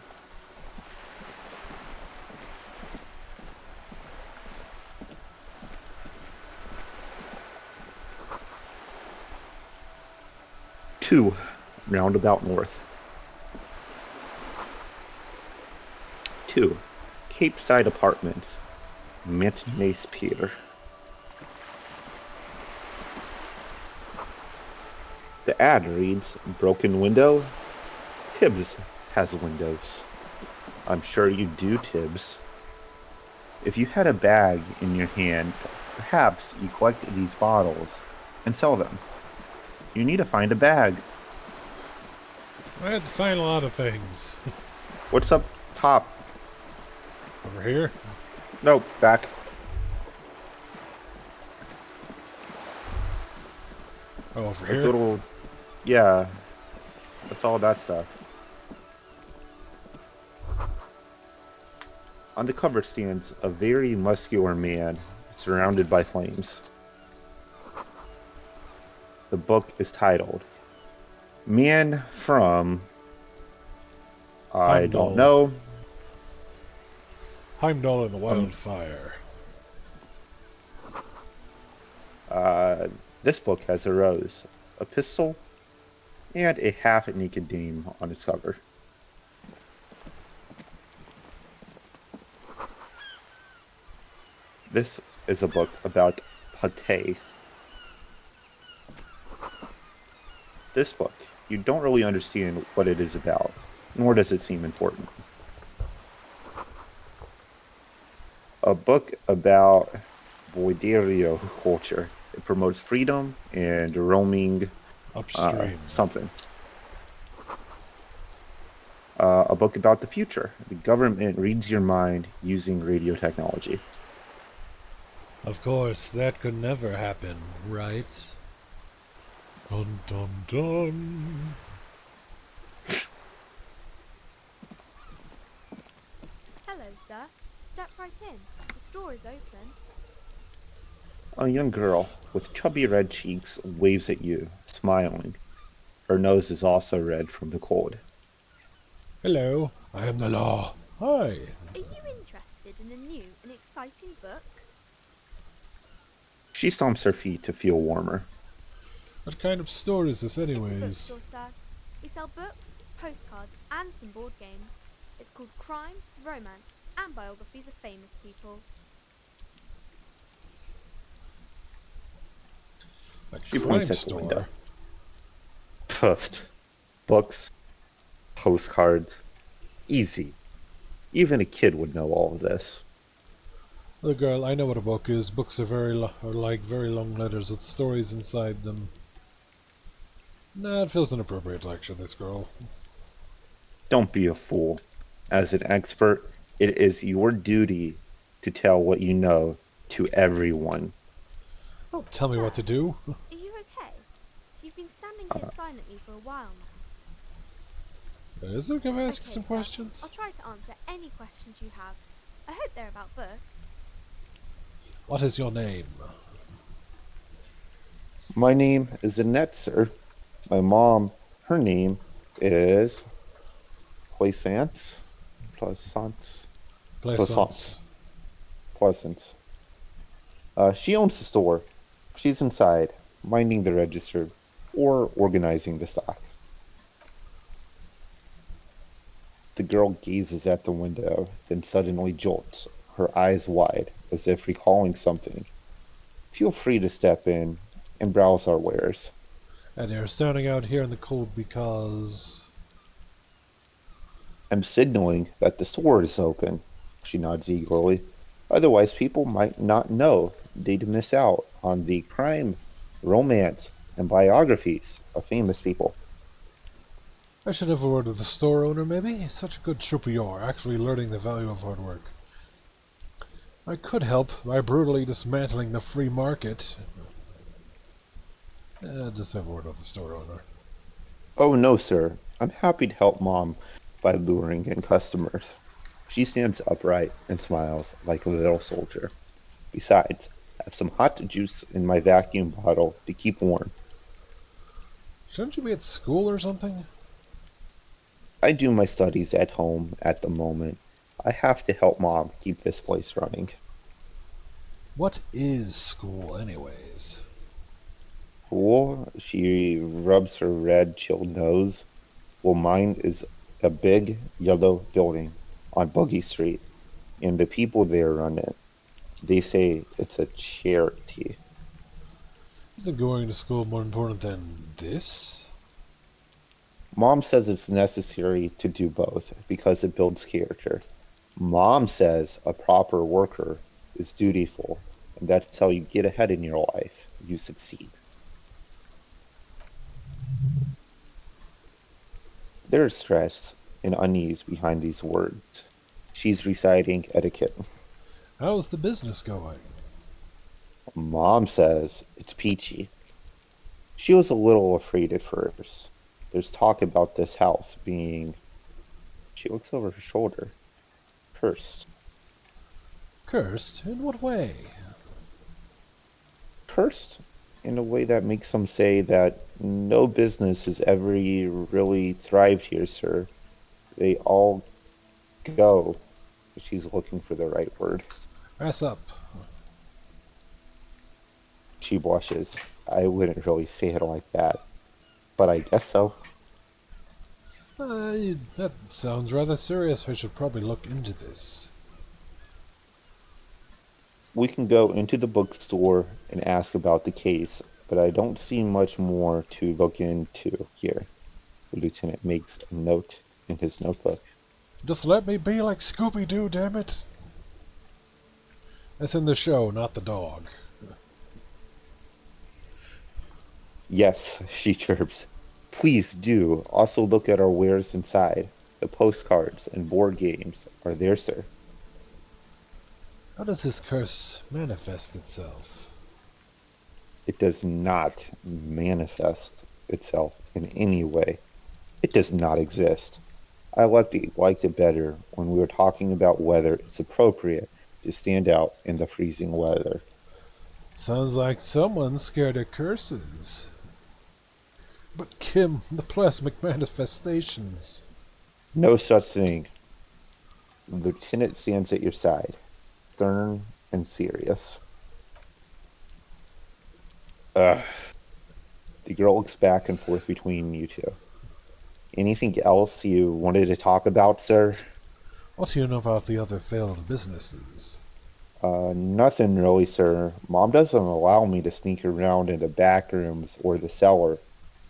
2. Roundabout North. 2. Cape Side Apartments. Maintenance Pier. The ad reads, broken window. Tibbs has windows. I'm sure you do, Tibbs. If you had a bag in your hand, perhaps you collect these bottles and sell them. You need to find a bag.
I had to find a lot of things.
What's up top?
Over here?
No, back.
Oh, over
Like
here?
little, yeah. That's all that stuff. On the cover stands a very muscular man surrounded by flames. The book is titled Man from... I don't
Heimdall.
know.
Heimdall and the Wildfire.
This book has a rose, a pistol, and a half-naked dame on its cover. This is a book about pate. This book, you don't really understand what it is about, nor does it seem important. A book about Boiderio culture. It promotes freedom and roaming
Upstream.
something. A book about the future. The government reads your mind using radio technology.
Of course, that could never happen, right? Dun dun dun.
Hello, sir. Step right in. The store is open.
A young girl with chubby red cheeks waves at you, smiling. Her nose is also red from the cold.
Hello, I am the law. Hi.
Are you interested in a new and exciting book?
She stomps her feet to feel warmer.
What kind of store is this
It's a
anyways?
bookstore, sir. We sell books, postcards, and some board games. It's called Crime, Romance, and Biographies of Famous People.
She
crime
points at the
store.
window. Puffed. Books. Postcards. Easy. Even a kid would know all of this.
Look, girl, I know what a book is. Books are are like very long letters with stories inside them. Nah, it feels inappropriate to lecture this girl.
Don't be a fool. As an expert, it is your duty to tell what you know to everyone.
Don't tell me what to do.
Are you okay? You've been standing here silently for a while now.
Is it okay if I ask you
Okay,
some
sir.
questions?
I'll try to answer any questions you have. I hope they're about books.
What is your name?
My name is Annette, sir. My mom, her name is Plaisance. Plaisance.
Plaisance.
Pleasance. She owns the store. She's inside, minding the register or organizing the stock. The girl gazes at the window, then suddenly jolts, her eyes wide, as if recalling something. Feel free to step in and browse our wares.
And you're standing out here in the cold because...
I'm signaling that the store is open, she nods eagerly. Otherwise, people might not know. They'd miss out on the crime, romance, and biographies of famous people.
I should have a word with the store owner, maybe? Such a good trooper you are, actually learning the value of hard work. I could help by brutally dismantling the free market. Just have a word with the store owner.
Oh no, sir. I'm happy to help Mom by luring in customers. She stands upright and smiles like a little soldier. Besides, I have some hot juice in my vacuum bottle to keep warm.
Shouldn't you be at school or something?
I do my studies at home at the moment. I have to help Mom keep this place running.
What is school, anyways?
Cool. She rubs her red, chilled nose. Well, mine is a big yellow building on Buggy Street, and the people there run it. They say it's a charity.
Isn't going to school more important than this?
Mom says it's necessary to do both because it builds character. Mom says a proper worker is dutiful, and that's how you get ahead in your life. You succeed. There's stress and unease behind these words. She's reciting etiquette.
How's the business going?
Mom says it's peachy. She was a little afraid at first. There's talk about this house being. She looks over her shoulder. Cursed.
Cursed? In what way?
Cursed in a way that makes some say that no business has ever really thrived here, sir. They all go. She's looking for the right word.
Ass up.
She blushes. I wouldn't really say it like that, but I guess so.
That sounds rather serious. I should probably look into this.
We can go into the bookstore and ask about the case, but I don't see much more to look into here. The lieutenant makes a note in his notebook.
Just let me be like Scooby-Doo, damn it! That's in the show, not the dog.
Yes, she chirps. Please do. Also look at our wares inside. The postcards and board games are there, sir.
How does this curse manifest itself?
It does not manifest itself in any way. It does not exist. I liked it better when we were talking about whether it's appropriate to stand out in the freezing weather.
Sounds like someone's scared of curses. But Kim, the plasmic manifestations.
No such thing. The lieutenant stands at your side, stern and serious. Ugh. The girl looks back and forth between you two. Anything else you wanted to talk about, sir?
What do you know about the other failed businesses?
Nothing really, sir. Mom doesn't allow me to sneak around in the back rooms or the cellar.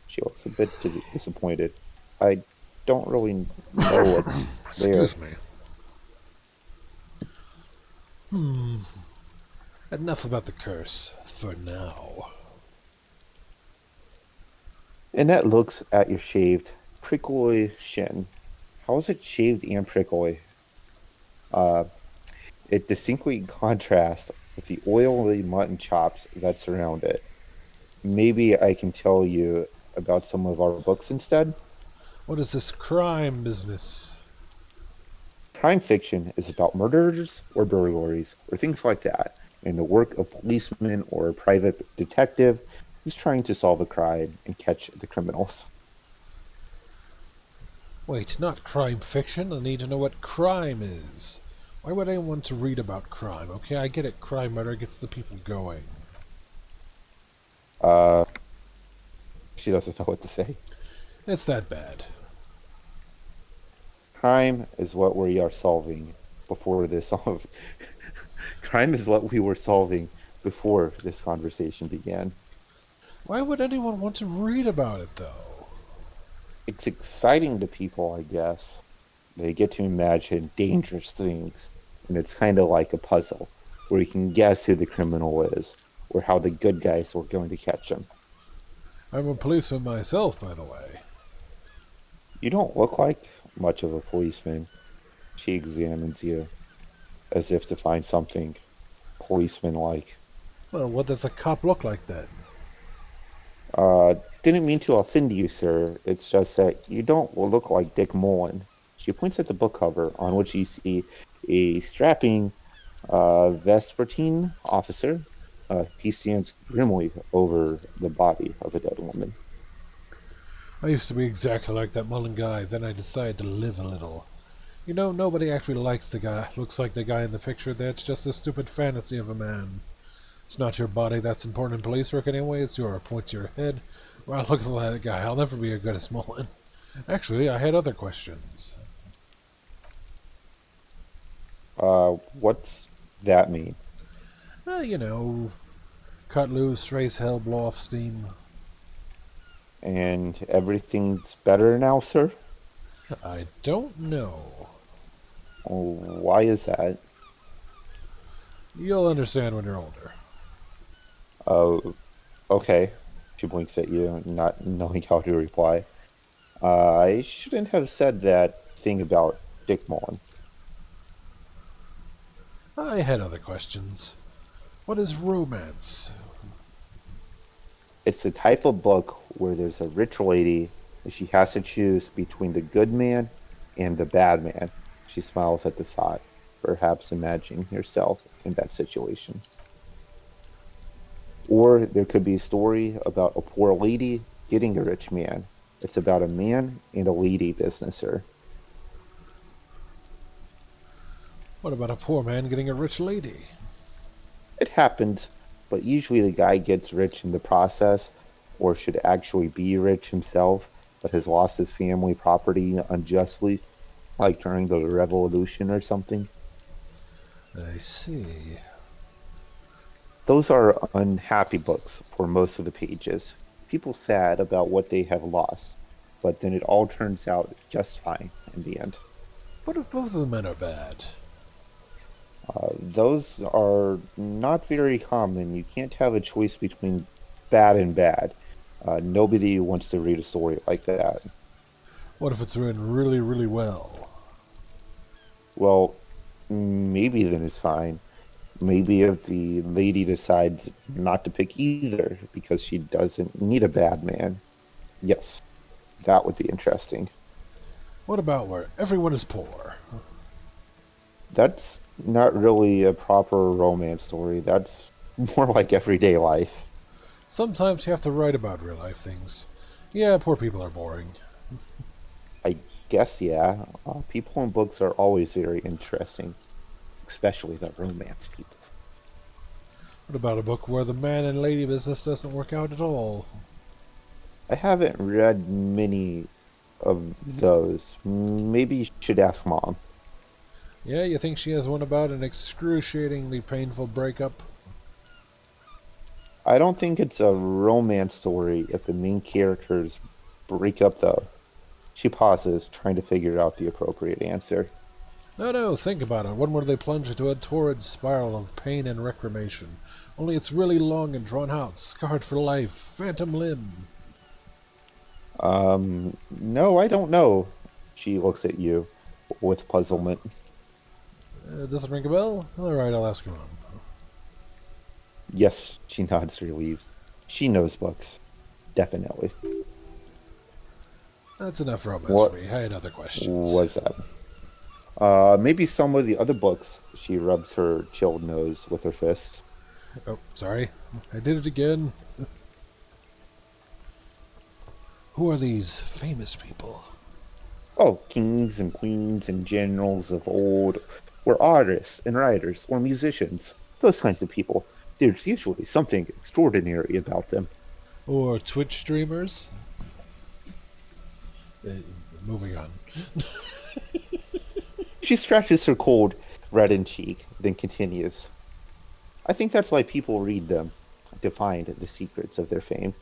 She looks a bit disappointed. I don't really know what's there.
Excuse me. Enough about the curse, for now.
Annette looks at your shaved, prickly shin. How is it shaved and prickly? It distinctly contrasts with the oily mutton chops that surround it. Maybe I can tell you about some of our books instead?
What is this crime business?
Crime fiction is about murders or burglaries or things like that, and the work of policeman or a private detective who's trying to solve a crime and catch the criminals.
Wait, not crime fiction. I need to know what crime is. Why would anyone want to read about crime? Okay, I get it. Crime murder gets the people going.
She doesn't know what to say.
It's that bad.
Crime is what we are solving before this. Crime is what we were solving before this conversation began.
Why would anyone want to read about it, though?
It's exciting to people, I guess. They get to imagine dangerous things, and it's kind of like a puzzle, where you can guess who the criminal is, or how the good guys were going to catch him.
I'm a policeman myself, by the way.
You don't look like much of a policeman. She examines you, as if to find something policeman-like.
Well, what does a cop look like then?
Didn't mean to offend you, sir. It's just that you don't look like Dick Mullen. She points at the book cover, on which you see a strapping Vespertine officer. He stands grimly over the body of a dead woman.
I used to be exactly like that Mullen guy, then I decided to live a little. You know, nobody actually likes the guy. Looks like the guy in the picture there. It's just a stupid fantasy of a man. It's not your body that's important in police work anyway, it's your point to your head. Wow, look at that guy. I'll never be as good as Mullen. Actually, I had other questions.
What's that mean?
You know, cut loose, raise hell, blow off steam.
And everything's better now, sir?
I don't know.
Why is that?
You'll understand when you're older.
Oh, okay. She blinks at you, not knowing how to reply. I shouldn't have said that thing about Dick Mullen.
I had other questions. What is romance?
It's the type of book where there's a rich lady and she has to choose between the good man and the bad man. She smiles at the thought, perhaps imagining herself in that situation. Or there could be a story about a poor lady getting a rich man. It's about a man and a lady businesser.
What about a poor man getting a rich lady?
It happens, but usually the guy gets rich in the process, or should actually be rich himself, but has lost his family property unjustly, like during the revolution or something.
I see.
Those are unhappy books for most of the pages. People sad about what they have lost, but then it all turns out just fine in the end.
What if both of the men are bad?
Those are not very common. You can't have a choice between bad and bad. Nobody wants to read a story like that.
What if it's written really, really well?
Well, maybe then it's fine. Maybe if the lady decides not to pick either because she doesn't need a bad man. Yes, that would be interesting.
What about where everyone is poor?
That's not really a proper romance story. That's more like everyday life.
Sometimes you have to write about real life things. Yeah, poor people are boring.
I guess, yeah. People in books are always very interesting, especially the romance people.
What about a book where the man and lady business doesn't work out at all?
I haven't read many of those. Maybe you should ask Mom.
Yeah, you think she has one about an excruciatingly painful breakup?
I don't think it's a romance story if the main characters break up, though. She pauses, trying to figure out the appropriate answer.
No, think about it. One where they plunge into a torrid spiral of pain and reclamation. Only it's really long and drawn out, scarred for life, phantom limb.
No, I don't know. She looks at you with puzzlement.
Does it ring a bell? Alright, I'll ask her Mom.
Yes, she nods relieved. She knows books. Definitely.
That's enough romance
What
for me. I had other questions.
was that? Maybe some of the other books. She rubs her chilled nose with her fist.
Oh, sorry. I did it again. Who are these famous people?
Oh, kings and queens and generals of old, or artists and writers, or musicians. Those kinds of people. There's usually something extraordinary about them.
Or Twitch streamers? Moving on.
She scratches her cold, reddened cheek, then continues. I think that's why people read them, to find the secrets of their fame.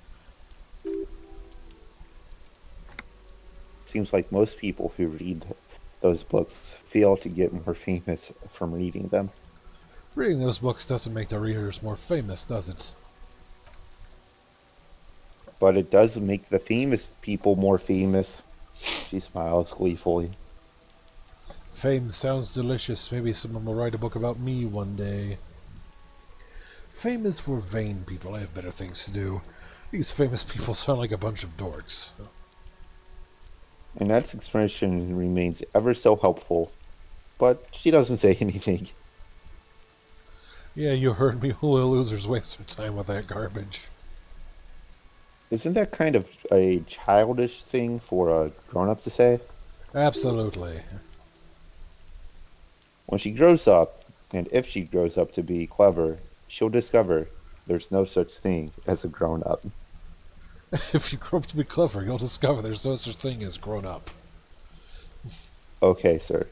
Seems like most people who read those books fail to get more famous from reading them.
Reading those books doesn't make the readers more famous, does it?
But it does make the famous people more famous. She smiles gleefully.
Fame sounds delicious. Maybe someone will write a book about me one day. Fame is for vain people. I have better things to do. These famous people sound like a bunch of dorks.
And that expression remains ever so helpful, but she doesn't say anything.
Yeah, you heard me. Losers waste their time with that garbage.
Isn't that kind of a childish thing for a grown-up to say?
Absolutely.
When she grows up, and if she grows up to be clever, she'll discover there's no such thing as a grown up.
If you grow up to be clever, you'll discover there's no such thing as grown up.
Okay, sir.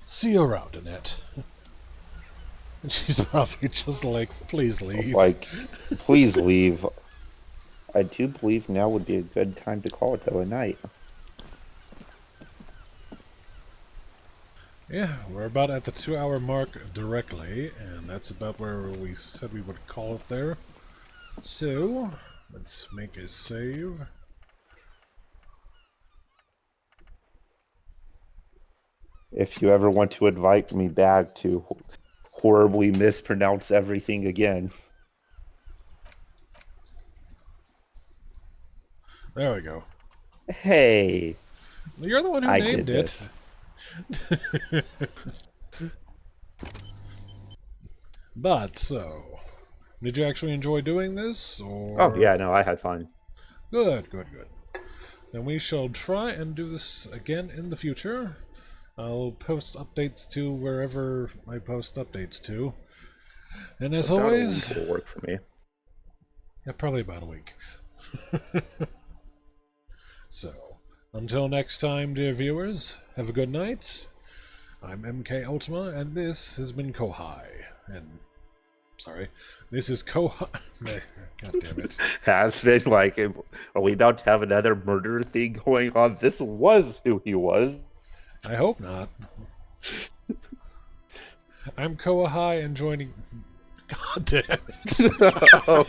See you around, Annette. And she's probably just like, please leave.
Like, please leave. I do believe now would be a good time to call it, though, a night.
Yeah, we're about at the 2-hour mark directly, and that's about where we said we would call it there. So, let's make a save.
If you ever want to invite me back to horribly mispronounce everything again.
There we go.
Hey!
You're the one who named it. But, so, did you actually enjoy doing this? Or...
Oh, yeah, no, I had fun.
Good, good, good. Then we shall try and do this again in the future. I'll post updates to wherever I post updates to. And as always...
It'll work for me.
Yeah, probably about a week. So, until next time, dear viewers, have a good night. I'm MK Ultima, and this has been Kohai. And, sorry, this is Kohai. God damn it.
Has been like, are we about to have another murder thing going on? This was who he was.
I hope not. I'm Kohai and joining... God damn it.
No.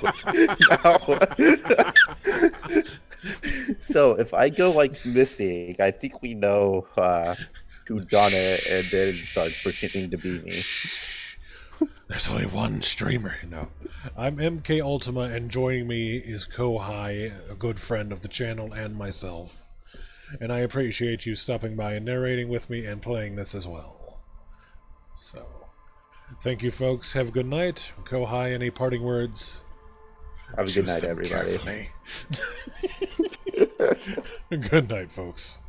So, if I go, like, missing, I think we know who done it, and then starts pretending to be me.
There's only one streamer. No. I'm MK Ultima, and joining me is Kohai, a good friend of the channel, and myself. And I appreciate you stopping by and narrating with me and playing this as well. So, thank you, folks. Have a good night. Kohai, any parting words?
Have a good night, everybody.
Good night, folks.